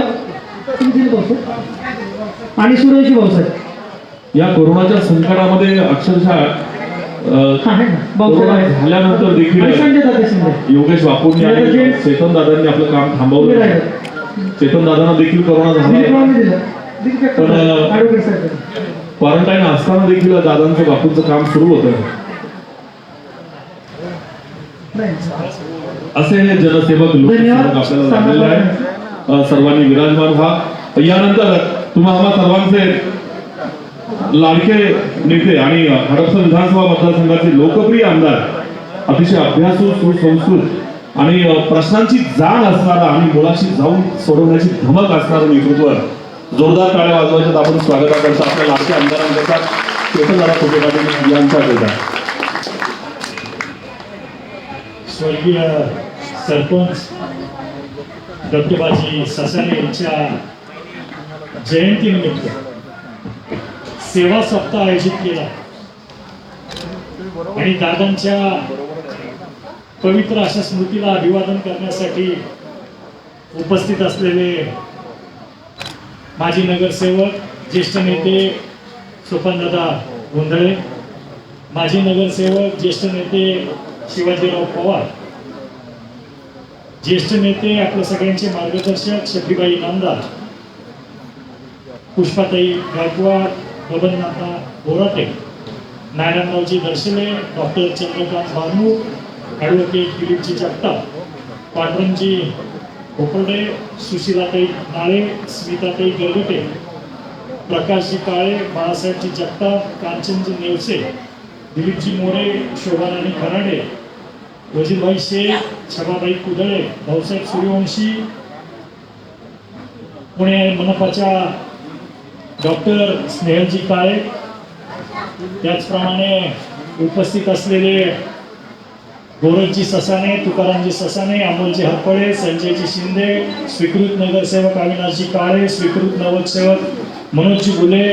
B: तुम्ही दिलीप भाऊसाहेब आणि सुरेश भाऊसाहेब.
A: या कोरोनाच्या संकटामध्ये अक्षरशः
B: आहे ना
A: कोरोना
B: भाऊसाहेब
A: झाल्यानंतर
B: आणि
A: देखील
B: संजय दादा शिंदे.
A: योगेश बापूंनी आणि चेतन दादांनी आपलं काम
B: उभे
A: थांबवलं.
B: राहिले.
A: चेतन दादांना देखील कोरोना
B: दिलीप
A: झाला.
B: भाऊंनी दिलं. दिलीप जगताप
A: पण,
B: ॲडव्होकेट साहेब.
A: क्वारंटाईन असताना देखील दादांचं बापूंचं काम सुरू होतं.
B: नाही.
A: असे हे जनसेवक लोकसेवक
B: धन्यवाद.
A: आपल्याला लागलेले आहेत. सर्वांनी विराजमान व्हा. यानंतर तुम्हा आम्हा सर्वांचे लाडके नेते आणि हडपसर विधानसभा मतदारसंघाचे लोकप्रिय आमदार, अतिशय अभ्यासू, सुसंस्कृत आणि प्रश्नांची जाण असणारा आणि मुळाशी जाऊन सोडवण्याची धमक असणारं नेतृत्व, जोरदार टाळ्या वाजवायच्यात आपण स्वागत करतो आपल्या लाडक्या आमदारांकरता चेतनदादा कोटे पाटील यांच्याकरता.
F: स्वर्गीय सरपंच दत्तोबाजी ससाने यांच्या जयंतीनिमित्त सेवा सप्ताह आयोजित केला आणि दादांच्या पवित्र अशा स्मृतीला अभिवादन करण्यासाठी उपस्थित असलेले माजी नगरसेवक, ज्येष्ठ नेते सोपानदादा गोंधळे, माजी नगरसेवक, ज्येष्ठ नेते शिवाजीराव पवार, ज्येष्ठ नेते आपल्या सगळ्यांचे मार्गदर्शक शफीबाई नामदार, पुष्पाताई गायकवाड, बबननाथा बोराटे, नारायणरावजी दर्शने, डॉक्टर चंद्रकांत भानू, ॲडव्होकेट दिलीपजी जगताप, पांडुरंगजी खोपडे, सुशीलाताई नाळे, स्मिताताई गरगटे, प्रकाशजी काळे, बाळासाहेबजी जगताप, कांचनजी नेवसे, दिलीपजी मोरे, शोभाराणी खराडे, वजीरभाई शेख, छबाबाई कुदळे, भाऊसाहेब सूर्यवंशी, पुणे मनपाच्या डॉक्टर स्नेहलजी काळे, त्याचप्रमाणे उपस्थित असलेले गोरखजी ससाने, तुकारामजी ससाने, अमोलजी हरपळे, संजयजी शिंदे, स्वीकृत नगरसेवक अविनाशजी काळे, स्वीकृत नगरसेवक मनोजजी गुले,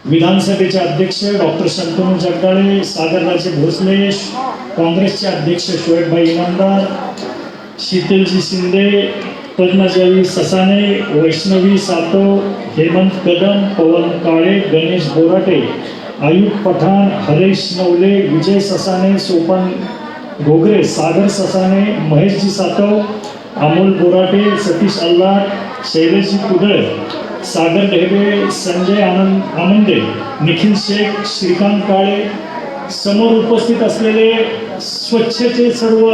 F: विधानसभेचे अध्यक्ष डॉक्टर शंतनू जगदाळे, सागरराजे भोसले, काँग्रेसचे अध्यक्ष शोएबभाई इनामदार, शीतलजी शिंदे, पद्मजाई ससाने, वैष्णवी सातव, हेमंत कदम, पवन काळे, गणेश बोराटे, आयुब पठाण, हरेश नवले, विजय ससाने, सोपान घोगरे, सागर ससाने, महेशजी सातव, अमोल बोराटे, सतीश अल्लाट, शैलेशजी कुदळे, सागर ढेबे, संजय आनंदे, निखिल शेख, श्रीकांत काळे, समोर उपस्थित असलेले स्वच्छतेचे सर्व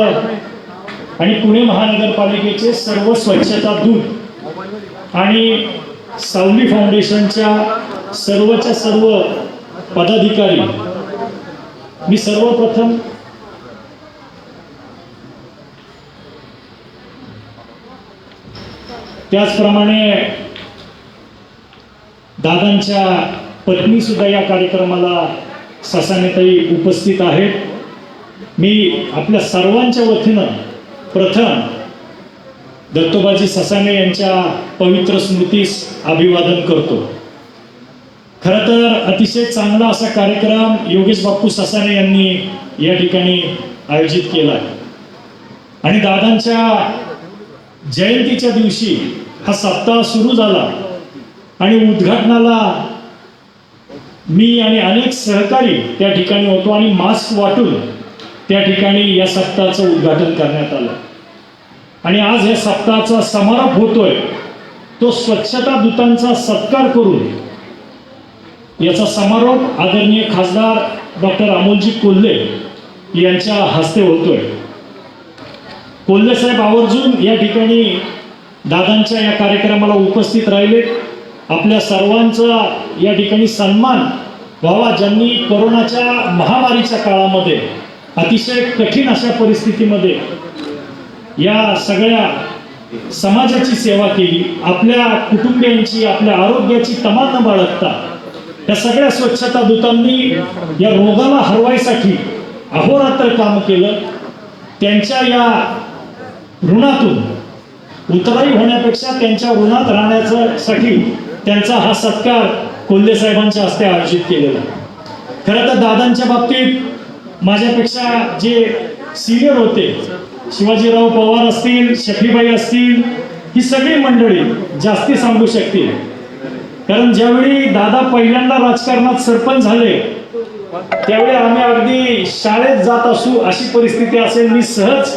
F: आणि पुणे महानगरपालिकेचे सर्व स्वच्छता दूत आणि सावली फाउंडेशनच्या सर्वच्या सर्व पदाधिकारी, मी सर्वप्रथम त्याचप्रमाणे दादांच्या पत्नी सुद्धा या कार्यक्रमाला ससानेताई उपस्थित आहेत। मी आपल्या सर्वांच्या वतीनं प्रथम दत्तोबाजी ससाने यांच्या पवित्र स्मृतीस अभिवादन करतो। खरं तर अतिशय चांगला असा कार्यक्रम योगेश बापू ससाने यांनी या ठिकाणी आयोजित केला आहे आणि दादांच्या जयंतीच्या दिवशी हा सप्ताह सुरू झाला आणि उद्घाटनाला मी आणि अनेक सहकारी त्या ठिकाणी होतो आणि मास्क वाटून त्या ठिकाणी या सप्ताहाचं उद्घाटन करण्यात आलं आणि आज या सप्ताहाचा समारोप होतोय तो स्वच्छता दूतांचा सत्कार करून याचा समारोप आदरणीय खासदार डॉक्टर अमोलजी कोल्हे यांच्या हस्ते होतोय। कोल्हे साहेब आवर्जून या ठिकाणी दादांच्या या कार्यक्रमाला उपस्थित राहिले। आपल्या सर्वांचा या ठिकाणी सन्मान व्हावा, ज्यांनी कोरोनाच्या महामारीच्या काळामध्ये अतिशय कठीण अशा परिस्थितीमध्ये या सगळ्या समाजाची सेवा केली, आपल्या कुटुंबियांची आपल्या आरोग्याची तमा न बाळगता या सगळ्या स्वच्छता दूतांनी या रोगाला हरवायसाठी अहोरात्र काम केलं। त्यांच्या या ऋणातून उतराई होण्यापेक्षा त्यांच्या ऋणात राहण्यासाठी त्यांचा हा सत्कार कोल्हे साहेबांच्या हस्ते आयोजित केलेला। खरं तर दादांच्या बाबतीत माझ्यापेक्षा जे सिनियर होते, शिवाजीराव पवार असतील, शफीबाई असतील, ही सगळी मंडळी जास्ती सांगू शकतील। कारण ज्यावेळी दादा पहिल्यांदा राजकारणात सरपंच झाले त्यावेळी आम्ही अगदी शाळेत जात असू अशी परिस्थिती असेल। मी सहज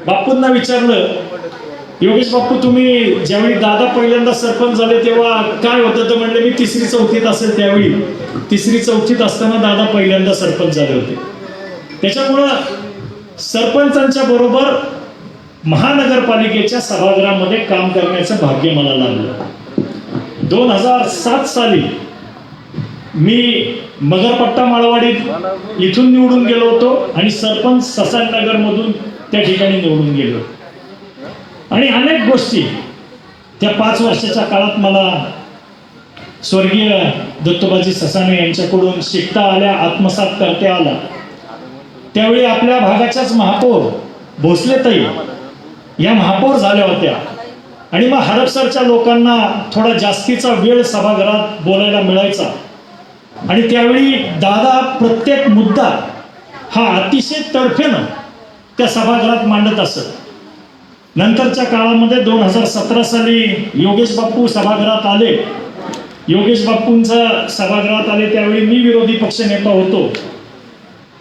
F: बापूंना विचारलं, योगेश बापू तुम्ही ज्यावेळी दादा पहिल्यांदा सरपंच झाले तेव्हा काय होतं? तर म्हणले मी 3री 4थीत असेल, त्यावेळी 3री 4थीत असताना दादा पहिल्यांदा सरपंच झाले होते। त्याच्यामुळं सरपंचांच्या बरोबर महानगरपालिकेच्या सभागृहामध्ये काम करण्याचं भाग्य मला लाभलं। 2007 साली मी मगरपट्टा माळवाडीत इथून निवडून गेलो होतो आणि सरपंच ससाननगर मधून त्या ठिकाणी निवडून गेलो आणि अनेक गोष्टी त्या 5 वर्षाच्या काळात मला स्वर्गीय दत्तोबाजी ससाने यांच्याकडून शिकता आल्या, आत्मसात करता आला। त्यावेळी आपल्या भागाच्याच महापौर भोसलेताई या महापौर झाल्या होत्या आणि मग हडपसरच्या लोकांना थोडा जास्तीचा वेळ सभागृहात बोलायला मिळायचा आणि त्यावेळी दादा प्रत्येक मुद्दा हा अतिशय तडफेनं त्या सभागृहात मांडत असत। नंतरच्या काळामध्ये 2017 साली योगेश बापू सभागृहात आले। योगेश बापूंचा सभागृहात आले त्यावेळी मी विरोधी पक्ष नेता होतो।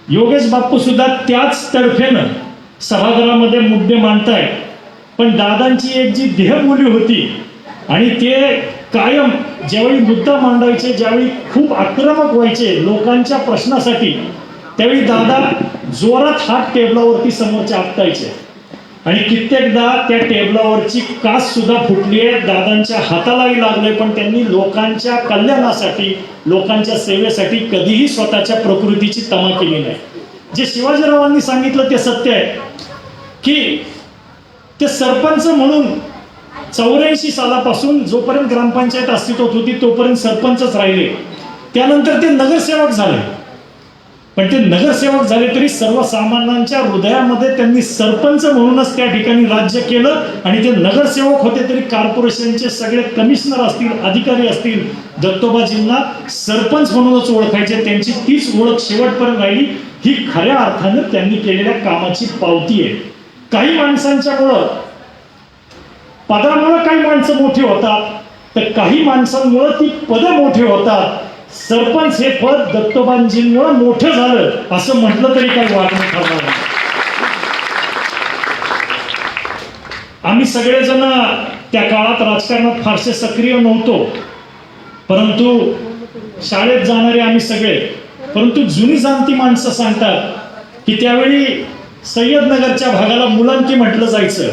F: योगेश बापू सुद्धा त्याच तडफेनं सभागृहामध्ये मुद्दे मांडताय, पण दादांची एक जी देहबोली होती आणि ते कायम ज्यावेळी मुद्दा मांडायचे, ज्यावेळी खूप आक्रमक व्हायचे लोकांच्या प्रश्नासाठी, त्यावेळी दादा जोरात हात टेबलावरती समोरच्या आपटायचे आणि कित्येकदा त्या टेबलावरची काच सुद्धा फुटली आहे, दादांच्या हातालाही लागले, पण त्यांनी लोकांच्या कल्याणासाठी, लोकांच्या सेवेसाठी कधीही स्वतःच्या प्रकृतीची तमा केली नाही। जे शिवाजीरावांनी सांगितलं ते सत्य आहे की ते सरपंच म्हणून 84 सालापासून जोपर्यंत ग्रामपंचायत अस्तित्वात होती तोपर्यंत सरपंचच राहिले, त्यानंतर ते नगरसेवक झाले, पण ते नगरसेवक झाले तरी सर्वसामान्यांच्या हृदयामध्ये त्यांनी सरपंच म्हणूनच त्या ठिकाणी राज्य केलं आणि ते नगरसेवक होते तरी कॉर्पोरेशनचे सगळे कमिशनर असतील, अधिकारी असतील, दत्तोबाजींना सरपंच म्हणूनच ओळखायचे। त्यांची तीच ओळख शेवटपर्यंत राहिली। ही खऱ्या अर्थानं त्यांनी केलेल्या कामाची पावती आहे। काही माणसांच्यामुळं, पदामुळं काही माणसं मोठी होतात, तर काही माणसांमुळं ती पदं मोठी होतात। सरपंच हे पद दत्तोबांजींमुळे मोठं झालं असं म्हटलं तरी काही वाटणं ठरणार नाही। आम्ही सगळेजण त्या काळात राजकारणात फारसे सक्रिय नव्हतो, परंतु शाळेत जाणारे आम्ही सगळे, परंतु जुनी जाणती माणसं सांगतात की त्यावेळी सय्यदनगरच्या भागाला मुलांकी म्हटलं जायचं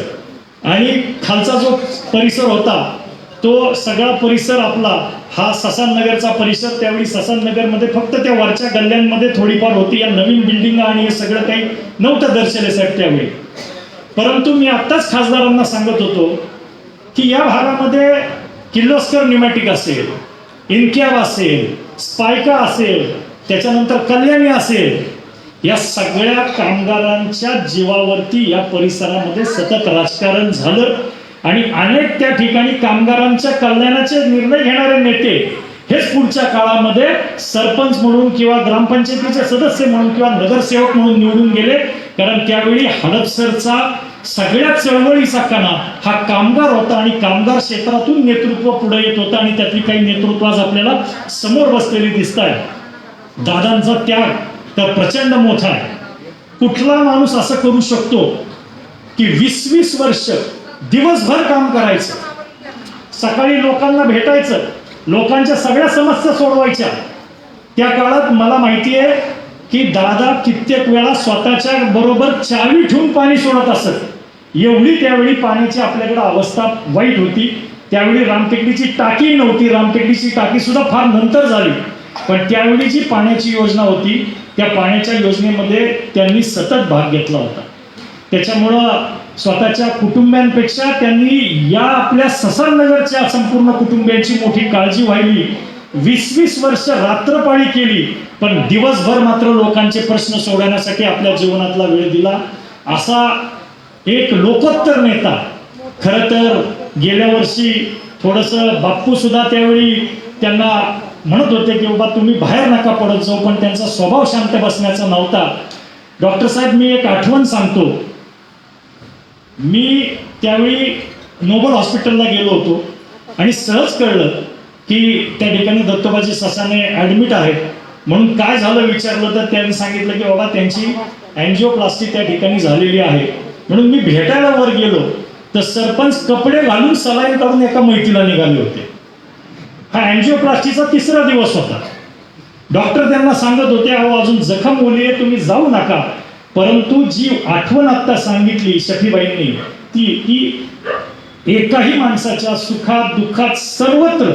F: आणि खालचा जो परिसर होता तो सगळा परिसर आपला हा ससाननगरचा परिसर। त्यावेळी ससाननगरमध्ये फक्त त्या वरच्या गल्ल्यांमध्ये थोडीफार होती, या नवीन बिल्डिंग आणि हे सगळं काही नव्हतं दर्शल्यासाठी त्यावेळी। परंतु मी आत्ताच खासदारांना सांगत होतो की या भागामध्ये किर्लोस्कर न्यूमॅटिक असेल, इनकॅब असेल, स्पायका असेल, त्याच्यानंतर कल्याणी असेल, या सगळ्या कामगारांच्या जीवावरती या परिसरामध्ये सतत राजकारण झालं आणि अनेक त्या ठिकाणी कामगारांच्या कल्याणाचे निर्णय घेणारे नेते हेच पुढच्या काळामध्ये सरपंच म्हणून किंवा ग्रामपंचायतीचे सदस्य म्हणून किंवा नगरसेवक म्हणून निवडून गेले. कारण त्यावेळी हडपसरचा सगळ्या चळवळीचा कणा हा कामगार होता आणि कामगार क्षेत्रातून नेतृत्व पुढे येत होतं आणि त्यातली काही नेतृत्व आज आपल्याला समोर बसलेली दिसत आहे. दादांचा त्याग तर प्रचंड मोठा आहे. कुठला माणूस असं करू शकतो की 20-20 वर्ष दिवसभर काम करायचं, सकाळी लोकांना भेटायचं, लोकांच्या सगळ्या समस्या सोडवायच्या. त्या काळात मला माहिती आहे की दादा कित्येक वेळा स्वतःच्या बरोबर चावी ठेवून पाणी सोडत असत. एवढी त्यावेळी पाण्याची आपल्याकडे अवस्था वाईट होती. त्यावेळी रामटेकडीची टाकी नव्हती, रामटेकडीची टाकी सुद्धा फार नंतर झाली. पण त्यावेळी जी पाण्याची योजना होती त्या पाण्याच्या योजनेमध्ये त्यांनी सतत भाग घेतला होता. त्याच्यामुळं स्वतःच्या कुटुंबियांपेक्षा त्यांनी या आपल्या ससानगरच्या संपूर्ण कुटुंबियांची मोठी काळजी वाहिली. 20-20 वर्ष रात्रपाळी केली, पण दिवसभर मात्र लोकांचे प्रश्न सोडवण्यासाठी आपल्या जीवनातला वेळ दिला. असा एक लोकोत्तर नेता. खरं तर गेल्या वर्षी थोडंसं बाप्पू सुद्धा त्यावेळी त्यांना म्हणत होते की बाबा तुम्ही बाहेर नका पडत जाऊ, पण त्यांचा स्वभाव शांत बसण्याचा नव्हता. डॉक्टर साहेब, मी एक आठवण सांगतो. मी त्यावेळी नोबल हॉस्पिटलला गेलो होतो आणि सहज कळलं की त्या ठिकाणी दत्तोबाजी ससाने ॲडमिट आहेत. म्हणून काय झालं विचारलं तर त्यांनी सांगितलं की बाबा त्यांची अँजिओप्लास्टी त्या ठिकाणी झालेली आहे. म्हणून मी भेटायला वर गेलो तर सरपंच कपडे घालून सलाईन काढून एका मैत्रीला निघाले होते. हा अँजिओप्लास्टीचा 3रा दिवस होता. डॉक्टर त्यांना सांगत होते अहो अजून जखम ओली आहे, तुम्ही जाऊ नका. परंतु जी आठवण आता सांगितली शफीबाईंनी ती की एकाही माणसाच्या सुखात दुःखात सर्वत्र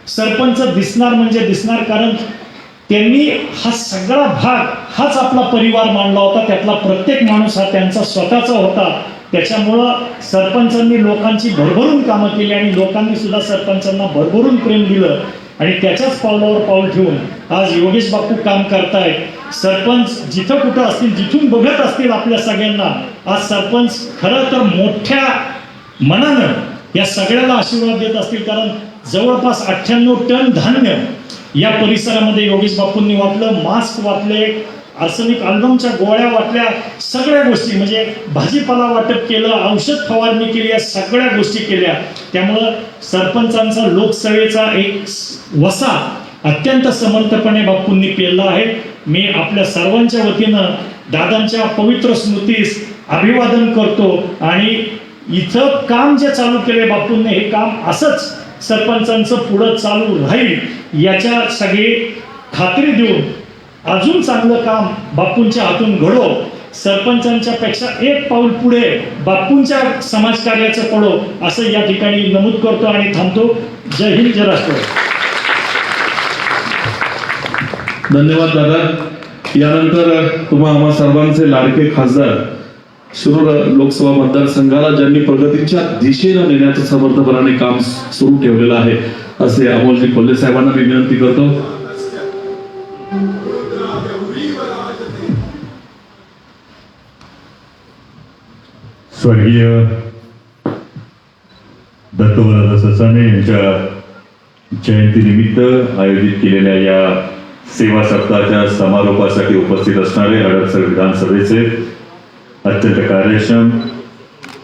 F: सरपंच दिसणार म्हणजे दिसणार. कारण त्यांनी हा सगळा भाग हाच आपला परिवार मानला होता. त्यातला प्रत्येक माणूस हा त्यांचा स्वतःचा होता. त्याच्यामुळं सरपंचांनी लोकांची भरभरून कामं केली आणि लोकांनी सुद्धा सरपंचांना भरभरून प्रेम दिलं आणि त्याच्याच पावलावर पाऊल ठेवून आज योगेश बापू काम करतायत. सरपंच जिथं कुठं असतील, जिथून बघत असतील आपल्या सगळ्यांना, आज सरपंच खरं तर मोठ्या मनानं या सगळ्याला आशीर्वाद देत असतील. कारण जवळपास 98 टन धान्य या परिसरामध्ये योगेश बापूंनी वाटलं. मास्क वाटले, आर्सेनिक अल्बमच्या गोळ्या वाटल्या, सगळ्या गोष्टी म्हणजे भाजीपाला वाटप केलं, औषध फवारणी केली, या सगळ्या गोष्टी केल्या. त्यामुळं सरपंचांचा लोकसेवेचा एक वसा अत्यंत समर्थपणे बापूंनी पेरला आहे. मी आपल्या सर्वांच्या वतीनं दादांच्या पवित्र स्मृतीस अभिवादन करतो आणि इथं काम जे चालू केले बापूंनी हे काम असंच सरपंचांचं पुढं चालू राहील याच्या सगळी खात्री देऊन अजून चांगलं काम बापूंच्या हातून घडो. सरपंचांच्या पेक्षा एक पाऊल पुढे बापूंच्या समाजकार्याचं पडो असं या ठिकाणी नमूद करतो आणि थांबतो. जय हिंद, जय राष्ट्र.
A: धन्यवाद दादा. यानंतर तुम्हा आम्हा सर्वांचे लाडके खासदार शिरूर लोकसभा मतदारसंघाला ज्यांनी प्रगतीच्या दिशेनं नेण्याचं समर्थपणाने काम सुरू ठेवलेलं आहे असे अमोलजी कोल्हे साहेबांना मी विनंती करतो.
G: स्वर्गीय दत्तोबा ससाने यांच्या जयंतीनिमित्त आयोजित केलेल्या या सेवा सप्ताहाच्या समारोपासाठी उपस्थित असणारे हडपसर विधानसभेचे अत्यंत कार्यक्षम,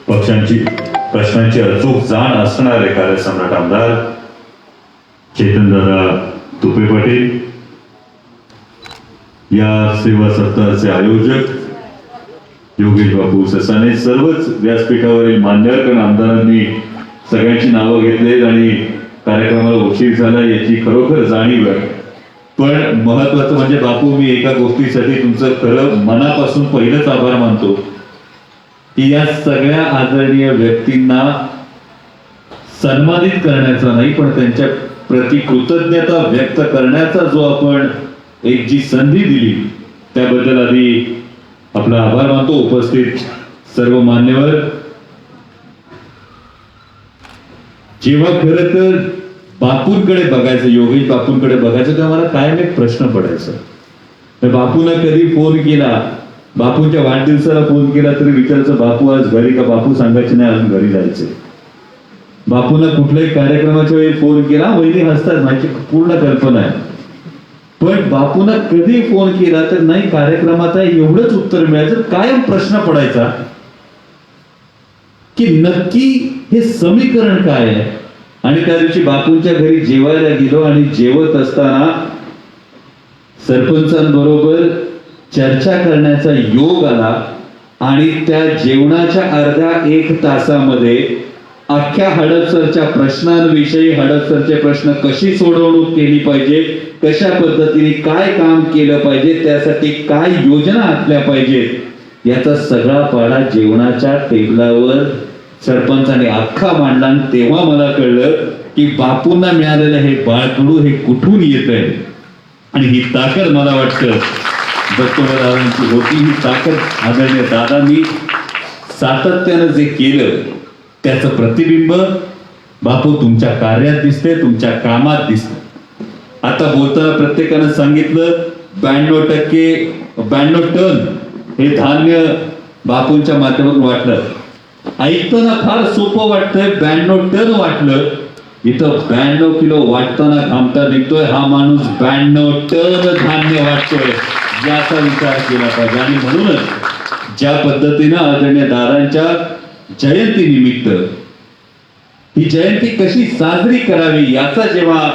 G: प्रश्नांची अचूक जाण असणारे कार्यसम्राट आमदार चेतनदादा तुपे पाटील, या सेवा सप्ताहाचे आयोजक योगेश बापू ससाने, सर्वच व्यासपीठावरील मान्यवर आमदारांनी सगळ्यांची नावं घेतलीत आणि कार्यक्रमाला उशीर झाला याची खरोखर जाणीव आहे. पण महत्वाचं म्हणजे बापू, मी एका गोष्टीसाठी तुमचं खरं मनापासून पहिलंच आभार मानतो की या सगळ्या आदरणीय व्यक्तींना सन्मानित करण्याचा नाही पण त्यांच्या प्रति कृतज्ञता व्यक्त करण्याचा जो आपण एक जी संधी दिली त्याबद्दल आधी आपला आभार मानतो. उपस्थित सर्व मान्यवर, जेव्हा खरं तर बापूंकडे बघायचं, योगेश बापूंकडे बघायचं, तेव्हा मला कायम एक प्रश्न पडायचा. तर बापूंना कधी फोन केला, बापूंच्या वाढदिवसाला फोन केला तरी विचारायचं बापू आज घरी का, बापू सांगायचे नाही अजून घरी जायचे. बापूंना कुठल्याही कार्यक्रमाच्या वेळी फोन केला, वहिनी हसतात, माझी पूर्ण कल्पना आहे. पण बापूंना कधी फोन केला तर नाही कार्यक्रमात आहे एवढंच उत्तर मिळायचं. कायम प्रश्न पडायचा की नक्की हे समीकरण काय आहे. आणि त्या दिवशी बापूंच्या घरी जेवायला गेलो आणि जेवत असताना सरपंचांबरोबर चर्चा करण्याचा योग आला आणि त्या जेवणाच्या अर्ध्या एक तासामध्ये अख्ख्या हडपसरच्या प्रश्नांविषयी, हडपसरचे प्रश्न कशी सोडवणूक केली पाहिजे, कशा पद्धतीने काय काम केलं पाहिजे, त्यासाठी काय योजना आखल्या पाहिजेत, याचा सगळा पाढा जेवणाच्या टेबलावर सरपंचाने अख्खा मांडला. आणि तेव्हा मला कळलं की बापूंना मिळालेलं हे बाळकडू हे कुठून येत आहे. आणि ही ताकद मला वाटतं दत्तोबादांची होती. ही ताकद आदरणीय दादांनी सातत्यानं जे केलं त्याचं प्रतिबिंब बापू तुमच्या कार्यात दिसते, तुमच्या कामात दिसते. आता बोलताना प्रत्येकानं सांगितलं 92 टन हे धान्य बापूंच्या माध्यमातून वाटलं. ऐकताना फार सोपं वाटतंय, 92 टन वाटलं. इथं 92 किलो वाटताना घामता निघतोय. हा माणूस 92 टन धान्य वाटतोय याचा विचार केला पाहिजे. आणि म्हणूनच ज्या पद्धतीनं आदरणीय दादांच्या जयंती निमित्त ही जयंती कशी साजरी करावी याचा जेव्हा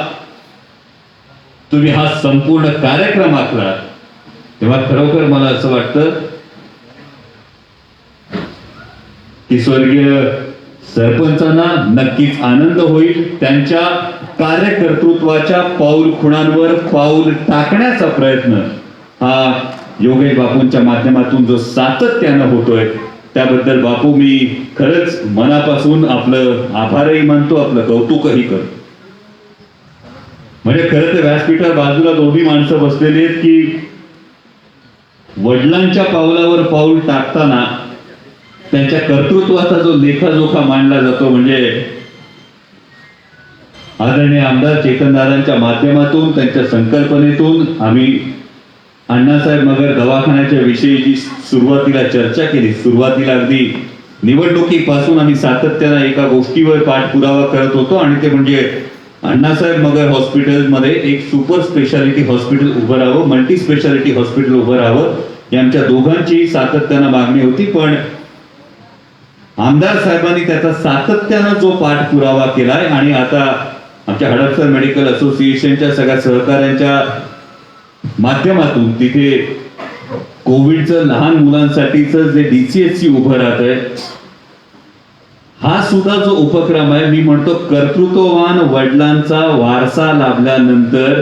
G: तुम्ही हा संपूर्ण कार्यक्रम आखला तेव्हा खरोखर मला असं वाटतं की स्वर्गीय सरपंचांना नक्कीच आनंद होईल. त्यांच्या कार्यकर्तृत्वाच्या पाऊल खुणांवर पाऊल टाकण्याचा प्रयत्न हा योगेश बापूंच्या माध्यमातून जो सातत्यानं होतोय त्याबद्दल बापू मी खरंच मनापासून आपलं आभारही मानतो, आपलं कौतुकही करतो. म्हणजे खरं तर व्यासपीठावर बाजूला दोन्ही माणसं बसलेली आहेत की वडिलांच्या पावलावर पाऊल टाकताना त्यांच्या कर्तृत्वाचा जो लेखाजोखा मांडला जातो म्हणजे आदरणीय आमदार चेतनदादांच्या माध्यमातून, त्यांच्या संकल्पनेतून आम्ही अण्णासाहेब मगर दवाखान्याच्या विषयी जी सुरुवातीला चर्चा केली, सुरुवातीला अगदी निवडणुकीपासून आम्ही सातत्यानं एका गोष्टीवर पाठपुरावा करत होतो आणि ते म्हणजे अण्णासाहेब मगर हॉस्पिटलमध्ये एक सुपर स्पेशालिटी हॉस्पिटल उभं राहावं, मल्टी स्पेशालिटी हॉस्पिटल उभं राहावं, ही आमच्या दोघांची सातत्यानं मागणी होती. पण आमदार साहेबांनी त्याचा सातत्यानं जो पाठपुरावा केलाय आणि आता आमच्या हडपसर मेडिकल असोसिएशनच्या सगळ्या सहकाऱ्यांच्या माध्यमातून तिथे कोविडचं लहान मुलांसाठीचं जे DCHC उभं राहत आहे हा सुद्धा जो उपक्रम आहे, मी म्हणतो कर्तृत्ववान वडिलांचा वारसा लाभल्यानंतर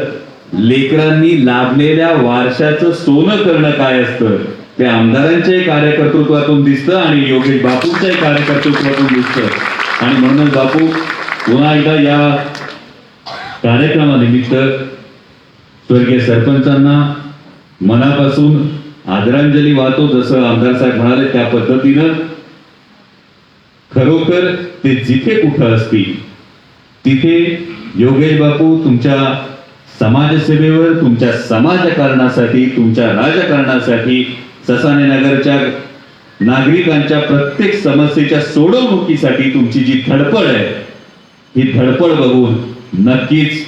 G: लेकरांनी लाभलेल्या वारशाचं सोनं करणं काय असतं ते आमदारांच्याही कार्यकर्तृत्वातून दिसतं आणि योगेश बापूंच्याही कार्यकर्तृत्वातून दिसतं. आणि म्हणून बापू पुन्हा एकदा या कार्यक्रमानिमित्त स्वर्गीय सरपंचांना मनापासून आदरांजली वाहतो. जसं आमदार साहेब म्हणाले त्या पद्धतीनं खरोखर ते जिथे कुठं असतील तिथे योगेश बापू तुमच्या समाजसेवेवर, तुमच्या समाजकारणासाठी, तुमच्या राजकारणासाठी, ससाने नगरच्या नागरिकांच्या प्रत्येक समस्येच्या सोडवणुकीसाठी तुमची जी धडपड आहे ही धडपड बघून नक्कीच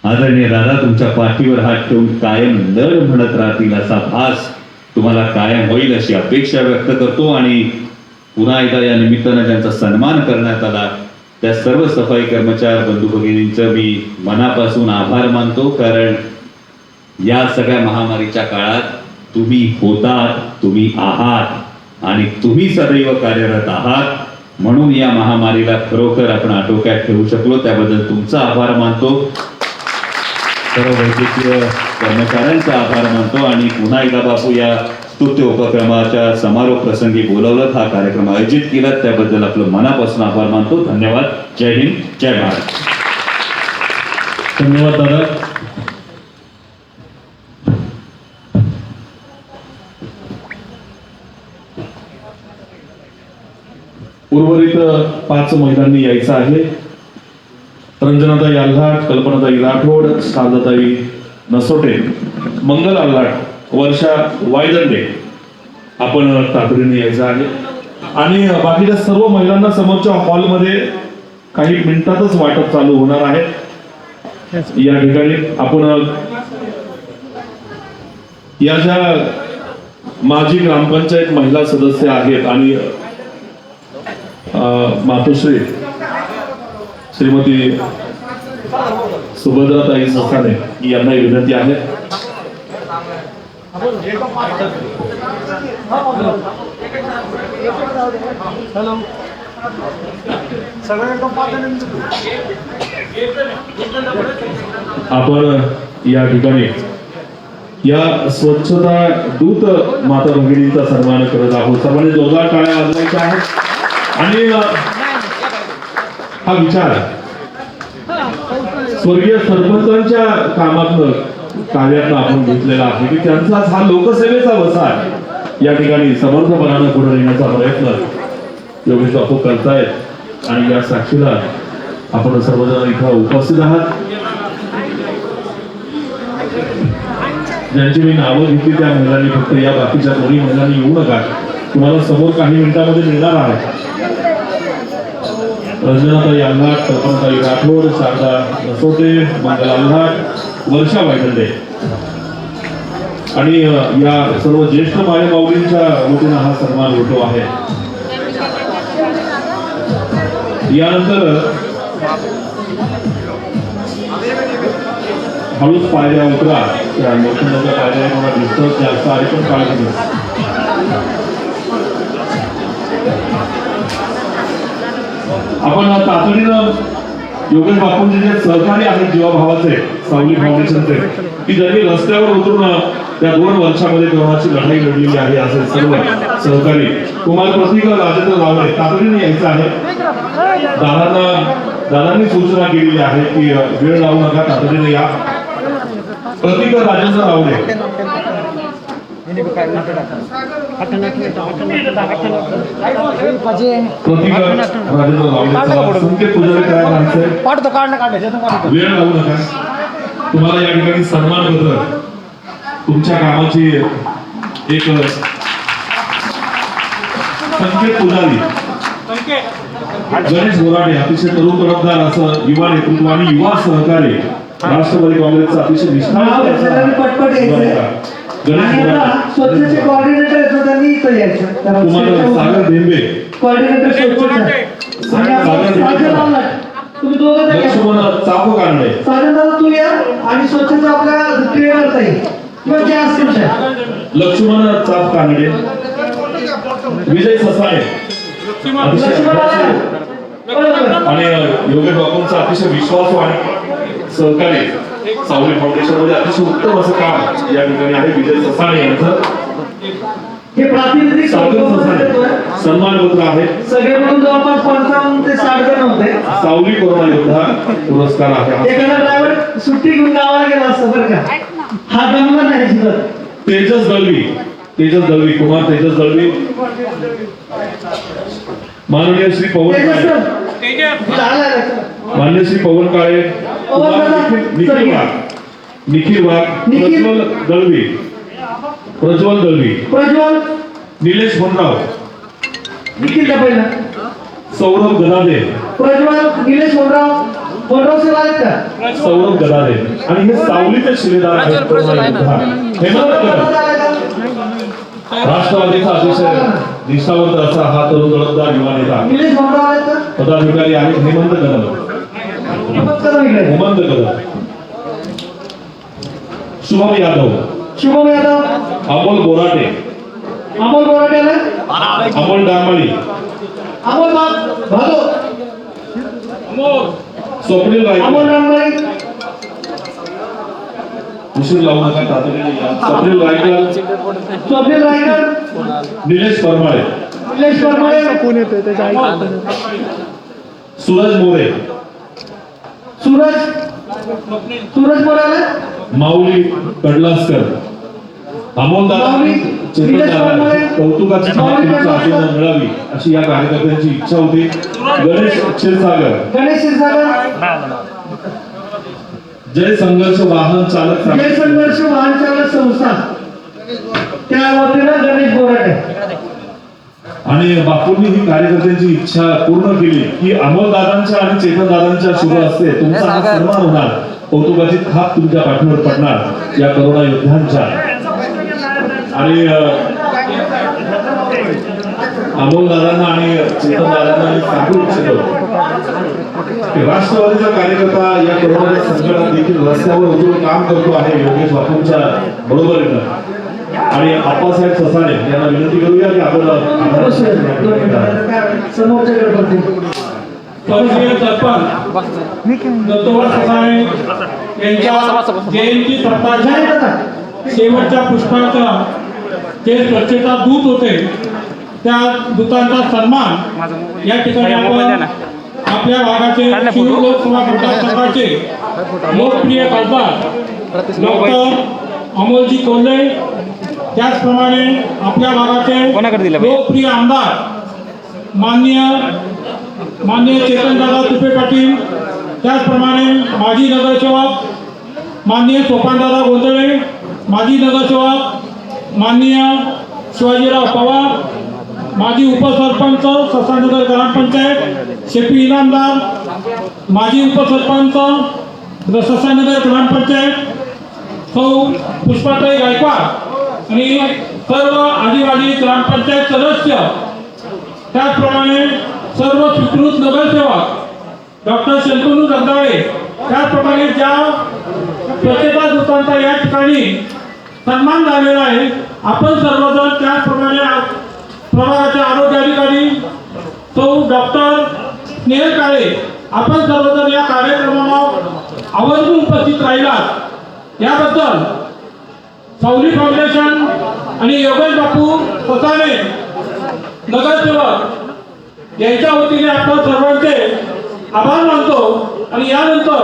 G: आदरणीय दादा तुमच्या पाठीवर हात ठेवून कायम लढ म्हणत राहतील असा भास तुम्हाला कायम होईल अशी अपेक्षा व्यक्त करतो. आणि पुन्हा एकदा या निमित्तानं ज्यांचा सन्मान करण्यात आला त्या सर्व सफाई कर्मचारी बंधू भगिनींचं मी मनापासून आभार मानतो. कारण या सगळ्या महामारीच्या काळात तुम्ही होतात, तुम्ही आहात आणि तुम्ही सदैव कार्यरत आहात. म्हणून या महामारीला खरोखर आपण आटोक्यात ठेवू शकलो त्याबद्दल तुमचा आभार मानतो. सर्व वैद्यकीय कर्मचाऱ्यांचा आभार मानतो. आणि पुन्हा एकदा बापू या स्तुत्य उपक्रमाच्या समारोप प्रसंगी बोलावलं, हा कार्यक्रम आयोजित केला त्याबद्दल आपलं मनापासून आभार मानतो. धन्यवाद. जय हिंद, जय भारत.
A: धन्यवाद दादा. उर्वरित 5 महिलांनी यायचं आहे. रंजनाताई आल्हाट, कल्पनाताई राठोड, शारदाताई नसोटे, मंगल आल्हाट, वर्षा वायदंडे आपण तातडीने यायचं आहे. आणि बाकीच्या सर्व महिलांना समोरच्या हॉलमध्ये काही मिनिटातच वाटप चालू होणार आहे. या ठिकाणी आपण या ज्या माजी ग्रामपंचायत महिला सदस्य आहेत आणि मातोश्री श्रीमती सुभद्राताई ससाने यांना विनंती आहे. आपण या ठिकाणी या स्वच्छता दूत माता भगिनींचा सन्मान करत आहोत. सर्वांनी जोरदार टाळ्या वाजवायच्या आहेत. आणि हा विचार स्वर्गीय सरपंचांच्या कामातनं कार्यातनं आपण घेतलेला आहे की त्यांचाच हा लोकसेवेचा वसा आहे. या ठिकाणी समर्थपणानं पुढे नेण्याचा प्रयत्न योगेश बापू करतायत आणि या साक्षीला आपण सर्वजण इथं उपस्थित आहात. ज्यांची मी नावं घेतली त्या महिलांनी फक्त या, बाकीच्या कोणी महिलांनी येऊ नका. तुम्हाला समोर काही मिनिटांमध्ये मिळणार आहे. रंजनाताई आल्हाट, कल्पनाताई राठोड, शारदा नसोटे, मंगल आल्हाट, वर्षा वायदंडे आणि या सर्व ज्येष्ठ मायमाऊलींच्या वतीनं हा सन्मान होतो आहे. यानंतर हळूच पायऱ्या उतरा. त्या मोठ्या पायऱ्या मला डिस्टर्ब जास्त आहे पण काळजी घ्या. आपण तातडीनं योगेश बापूंचे जे सहकारी आहेत जीवाभावाचे, सावली फाउंडेशनचे, की ज्यांनी रस्त्यावर उतरून त्या 2 वर्षामध्ये कोरोनाची लढाई लढलेली आहे, असे सर्व सहकारी कुमार प्रतीक राजेंद्र रावळे तातडीने यायचं आहे. दादांनी सूचना केलेली आहे की वेळ लावू नका, तातडीने या. प्रतीक राजेंद्र रावळे, प्रतीक राजेंद्र रावळे, संकेत पुजारी काय करायचंय, वेळ लावू नका. तुम्हाला या ठिकाणी सन्मान पत्र, तुमच्या कामाची एक संकेत पुजारी गणेश बोराडे, अतिशय तरुण तडफदार असं युवा नेतृत्व आणि युवा सहकारी, राष्ट्रवादी काँग्रेसचा अतिशय निष्ठावंत गणेश बोराडे.
B: स्वच्छतेचे कोऑर्डिनेटर येतो, त्यांनी इथं यायचं.
A: तुम्हाला सागर धेंबे,
B: कोऑर्डिनेटर स्वच्छता, तुम्ही दोघं जण या.
A: लक्ष्मण चाप कांडे,
B: सागर तू या आणि स्वच्छता आपल्या क्लिअर करता येईल किंवा जे असतील त्या.
A: लक्ष्मण चाप कांडे, विजय ससाणे, आणि योगेश बापूंचा अतिशय विश्वासू आणि सहकारी सावली फाउंडेशन मध्ये अतिशय उत्तम असं काम या ठिकाणी आहे. विजय ससाणे यांचं
B: हे प्रातिनिधिक
A: सन्मान पत्र आहे.
B: सगळे मिळून जवळपास 55 ते 60 जण होते.
A: सावली कोरोना योद्धा पुरस्कार आहे.
B: एखादा ड्रायव्हर सुट्टी घेऊन गावाला गेला असतं बरं का, हा जमला नाही अजिबात.
A: तेजस दळवी, कुमार तेजस दळवी, माननीय श्री पवन काळे, माननीय श्री पवन काळे, निखिल वाघ, प्रज्वल दळवी, निलेश होनराव,
B: निखिल का पहिला,
A: सौरभ गदादे,
B: प्रज्वल, निलेश होनराव सर आहेत का,
A: सौरभ गदादे. आणि हे सावलीचे शिलेदार आहेत. हेमंत कदम, राष्ट्रवादीचा अतिशय निष्ठावंत असा हा तरुण तडफदार युवा नेता.
B: निलेश होनराव आहेत का,
A: पदाधिकारी आहेत. हेमंत कदम, शुभम यादव, अमोल बोराटे, अमोल डांबळी, स्वप्नील रायकर, उशीर लावू नका, तातडीने या. स्वप्नील रायकर, निलेश परमाळे, सूरज मोरे, माऊली कडलासकर, अमोलदादा, कौतुकाची अभिनंदन मिळावी अशी या कार्यकर्त्यांची इच्छा होती. गणेश क्षीरसागर, जय संघर्ष वाहन चालक
B: जय संघर्ष वाहन चालक संस्था त्या वतीनं गणेश बोराटे
A: आणि बापूंनी ही कार्यकर्त्यांची इच्छा पूर्ण केली की अमोल दादांच्या आणि चेतन दादांच्या शुभ हस्ते तुमचा हा सन्मान होणार, कौतुकाची थाप तुमच्या पाठीवर पडणार या करोना योद्ध्यांच्या. आणि अमोल दादांना आणि चेतन दादांना मी सांगू इच्छितो की राष्ट्रवादीचा कार्यकर्ता या करोनाच्या संकटात देखील रस्त्यावर उतरून काम करतो आहे योगेश बापूंच्या बरोबरीनं. आणि आप्पासाहेब ससाणे यांना विनंती करूया की आपण
B: समोरच्याकडे करतील.
H: स्वर्गीय सरपंच दत्तोबा ससाणे यांच्या जयंती सप्ताहाच्या शेवटच्या पुष्पाचा जे स्वच्छता दूत होते त्या दूतांचा सन्मान या ठिकाणी आपण आपल्या भागाचे शिरूर लोकसभा मतदारसंघाचे लोकप्रिय खासदार डॉक्टर अमोलजी कोल्हे, त्याचप्रमाणे आपल्या भागाचे लोकप्रिय आमदार माननीय चेतनदादा तुपे पाटील, त्याचप्रमाणे माजी नगरसेवक माननीय सोपानदादा गोंधळे, माजी नगरसेवक माननीय शिवाजीराव पवार, माजी उपसरपंच ससानगर ग्रामपंचायत शेपी इनामदार, माजी उपसरपंच ससानगर ग्रामपंचायत सौ पुष्पाताई गायकवाड आणि सर्व आदिवासी ग्रामपंचायत सदस्य, त्याचप्रमाणे सर्व स्वीकृत नगरसेवक डॉक्टर शंतनू जगदाळे, त्याचप्रमाणे ज्या स्वच्छता दूतांचा या ठिकाणी सन्मान झालेला आहे, आपण सर्वजण त्याचप्रमाणे प्रभागाचे आरोग्य अधिकारी सौ डॉक्टर स्नेहल काळे, आपण सर्वजण या कार्यक्रमाला आवर्जून उपस्थित राहिलात याबद्दल सावली फाउंडेशन आणि योगेश बापू ससाणे नगरसेवक यांच्या वतीने आपण सर्वांचे आभार मानतो आणि यानंतर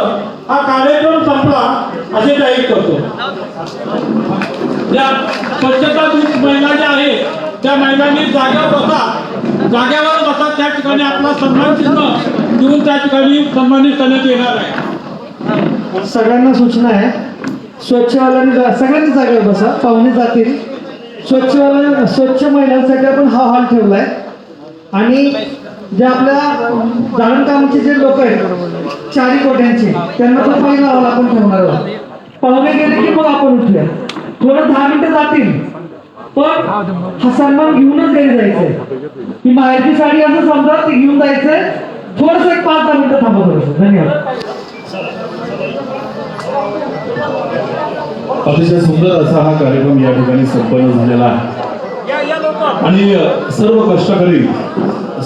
H: हा कार्यक्रम संपला असे जाहीर करतो. या स्वच्छता दूत महिला ज्या आहेत त्या महिलांनी जाग्यावर बसा त्या ठिकाणी आपला सन्मान चिन्ह देऊन त्या ठिकाणी सन्मानित करण्यात येणार आहे.
B: सगळ्यांना सूचना आहे, स्वच्छवाल्यांनी सगळ्यांनी जागेवर बसा, पाहुणे जातील. स्वच्छ महिलांसाठी आपण हा हॉल ठेवलाय आणि जे आपल्या जाणकामाचे जे लोक आहेत 4 कोट्यांचे त्यांना तो पहिला हॉल आपण ठेवणार आहोत. पाहुणे गेले की मग आपण उठूया. थोडं 10 मिनिटं जातील पण हा सन्मान घेऊनच घरी जायचंय. ही माहेरची साडी असं समजा ती घेऊन जायचंय. थोडस एक 5-10 मिनिटं थांबा थोडस. धन्यवाद.
A: अतिशय सुंदर असा हा कार्यक्रम या ठिकाणी संपन्न झालेला आहे आणि सर्व कष्टकरी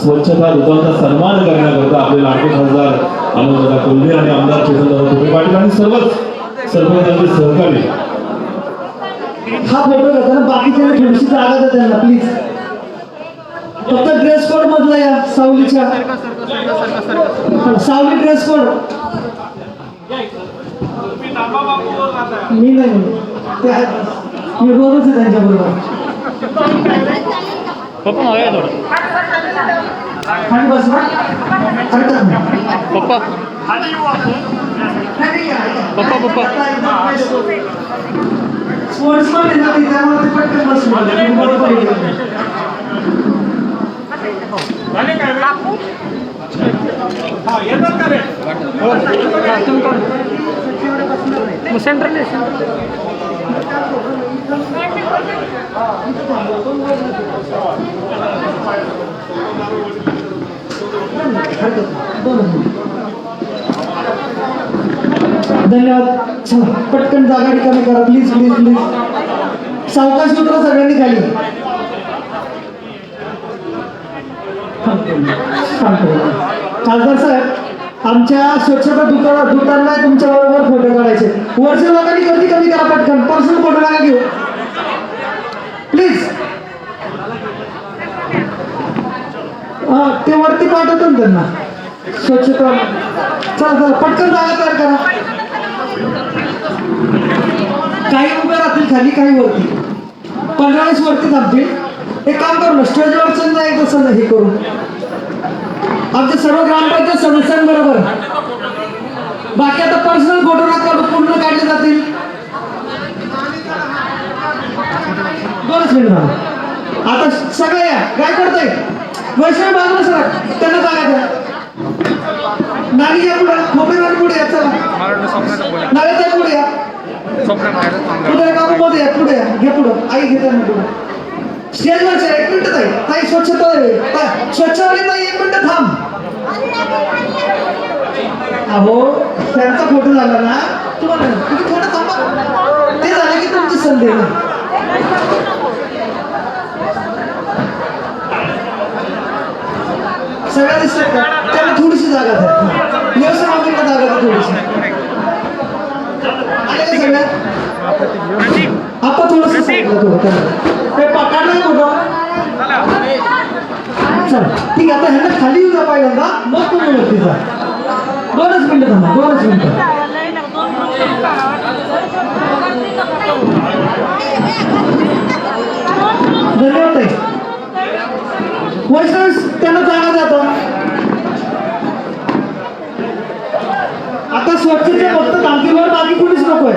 A: स्वच्छता दूतांचा सन्मान करण्याकरता आपले लाडके खासदार अमोलदादा कोल्हे आणि आमदार चेतनदादा तुपे पाटील आणि सर्वच सरपंचांचे सहकारी
B: हा फोटो घेताना बाकीच्या थोडीशी जागा द्या त्यांना प्लीज. फक्त ड्रेस कोड मधला या सावलीच्या सावली ड्रेस कोड. मी नाही ते आहेत, मी रोजच आहे त्यांच्या बरोबर.
C: पप्पा मागे थोडं.
B: खाली बस ना, हरकत नाही.
C: पप्पा पप्पा
B: स्पोर्ट्समन आहे ना ते, त्यामुळे ते पटकन बसलं बरोबर आहे.
C: सेंट्रल
B: धन्यवाद. चला पटकन जागा रिकामी करा प्लीज प्लीज प्लीज. सावकाश उतरा सगळ्यांनी खाली. खासदार साहेब, आमच्या स्वच्छता दूतांना तुमच्या बरोबर फोटो काढायचे. वरच्या लोकांनी गर्दी कमी करा, पटकन पर्सनल फोटो नका घेऊ प्लीज. ते वरती पाठवतो ना त्यांना स्वच्छता. चला चला पटकन जागा तयार करा. काही उभे राहतील खाली, काही वरती. 15 वरती थांबतील. एक काम करू ना, स्टेजवरचं नाही तसं हे करू. आमच्या सर्व ग्रामपंचायत सदस्यांबरोबर बाकी आता पर्सनल फोटो नका पूर्ण काढले जातील. 2 मिनिट थांबा. आता सगळे या काय करताय वैष्णव बाजूला सर त्यांना जागा द्या. नाणी या पुढे खोबरे पुढे या चला नाळे त्या पुढे या पुढे काकू मध्ये या पुढे या घे पुढं आई घे त्यांना पुढे स्टेजवर सर 1 मिनिट ताई ताई स्वच्छता स्वच्छवाली ताई 1 मिनिट थांब. अहो त्यांचा फोटो झाला ना तुम्हाला तुम्ही थोडं थांबा ते झालं की तुमची संधी ना. सगळ्या दिसतात का त्याला थोडीशी जागा द्या व्यवसाय मागील जागा द्या थोडीशी आले का सगळ्या आता थोडंसं सांगितलं थोडं त्याला ते पकडलं फोटो चल ठीक आहे आता ह्यांना खाली येऊ द्या पहिल्यांदा मग तुम्ही वरती जा. 2च मिनिटं थांबा 2च मिनिटं. धन्यवाद ताई. वैष्णव त्यांना जागा जातो. आता स्वच्छतेच्या फक्त तांत्रिकवर बाकी कोणीच नकोय.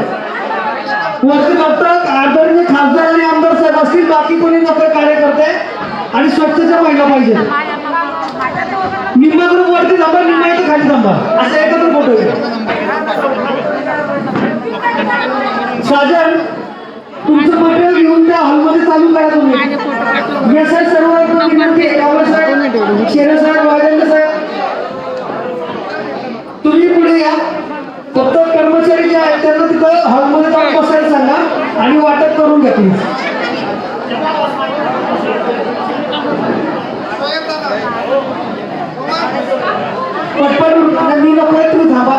B: वरती फक्त आदरणीय खासदार आणि आमदार साहेब असतील बाकी कोणी नकोय कार्यकर्ते आणि स्वच्छतेच्या महिला पाहिजे. निम्मा ग्रुप वरती थांबा निम्मा इथे खाली थांबा असा एकत्र फोटो आहे. साजन तुमचं मटेरियल घेऊन त्या हॉलमध्ये चालू करा तुम्ही. या साहेब सर्व विनंती आहे कावळे साहेब शेरे साहेब वाजेंद्र साहेब तुम्ही पुढे या. फक्त कर्मचारी जे आहेत त्यांना तिथं हॉलमध्ये जाऊन बसायला सांगा आणि वाटप करून घ्या प्लीज. पटपट मी नको तुम्ही थांबा.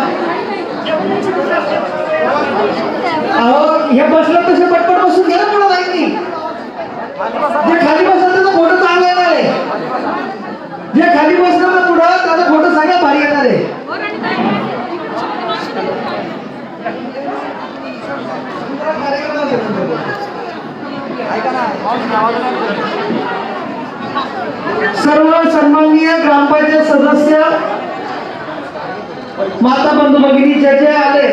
B: अहो हे बसलं तसे पटपट बसून घ्या ना मला माहिती जे खाली बसलं त्याचा फोटो चांगला येणार आहे. जे खाली बसलं ना पुढं त्याचा फोटो सगळ्यात भारी येणार आहे. सर्व सन्माननीय ग्रामपंचायत सदस्य माता बंधू भगिनी जे जे आले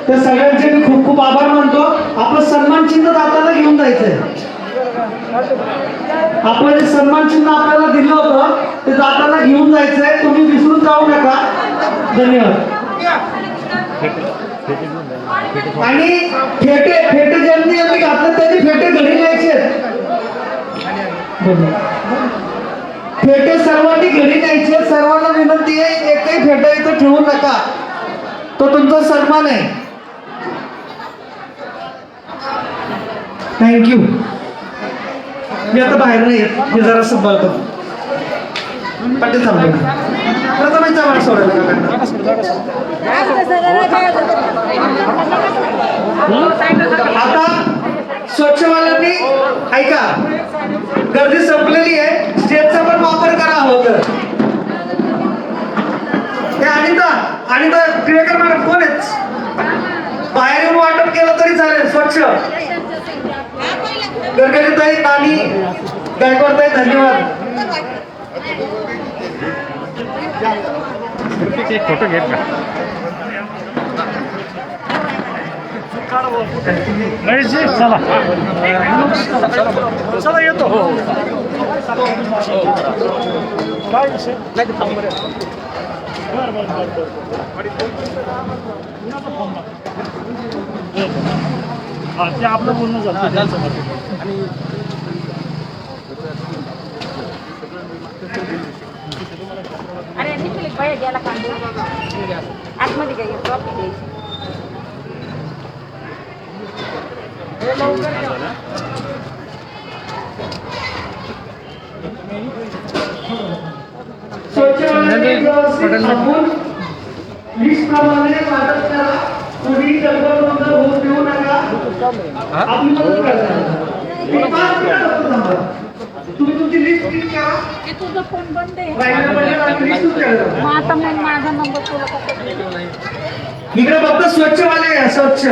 B: त्या सगळ्यांचे मी खूप खूप आभार मानतो. आपलं सन्मान चिन्ह दाताला घेऊन जायचंय. आपण जे सन्मान चिन्ह आपल्याला दिलं होतं ते दाताला घेऊन जायचंय. तुम्ही विसरून जाऊ नका. धन्यवाद. आणि फेटे ज्यांनी आम्ही घातले त्यांनी फेटे घरी न्यायचे. फेटे सर्वांनी घरी न्यायचे. सर्वांना विनंती आहे एकही फेटा इथं ठेवू नका. तो तुमचा सन्मान आहे. थँक्यू. मी आता बाहेर नाही येत मी जरा सांभाळतो. पाटील थांबले प्रथमेशचा मला सोडायला आता स्वच्छवाल्यांनी ऐका गर्दी संपलेली आहे. स्टेजचा पण वापर करा हवं तर. हे अनिता क्रिएकर मॅडम कोण आहेत बाहेर येऊन वाटप केलं तरी चालेल. स्वच्छ गरगरीताई नानी गायकवाडताई धन्यवाद.
C: फोटो घेत का चला चला येतो. हो काय विषय हा ते आपलं बोलणं झालं.
I: अरे निखिल बाहेर गेला का आतमध्ये काय ट्रॉफी द्यायची.
B: लिस्ट प्रमाणे वाटप करा. कुणी गडबड होऊ देऊ नका. आपली मदत करा. तुम्ही तुमची लिस्ट क्लिक करा.
I: तुझा फोन बंद आहे.
B: मग
I: आता मग माझा नंबर तुला कसं
B: इकडे फक्त स्वच्छवाले आहे. स्वच्छ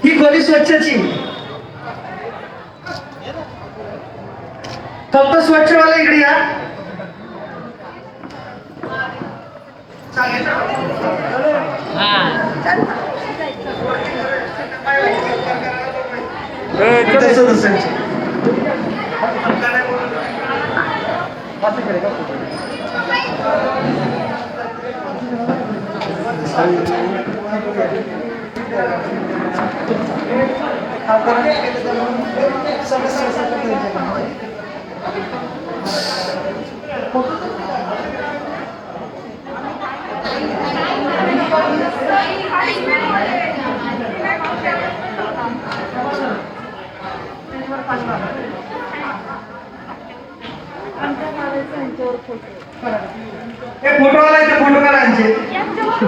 B: ही खोली स्वच्छची फक्त स्वच्छवाले इकडे या.
I: हा
B: त्या सदस्यांचे फोटो आलाय ते फोटो काढायचे
I: यांच्यावर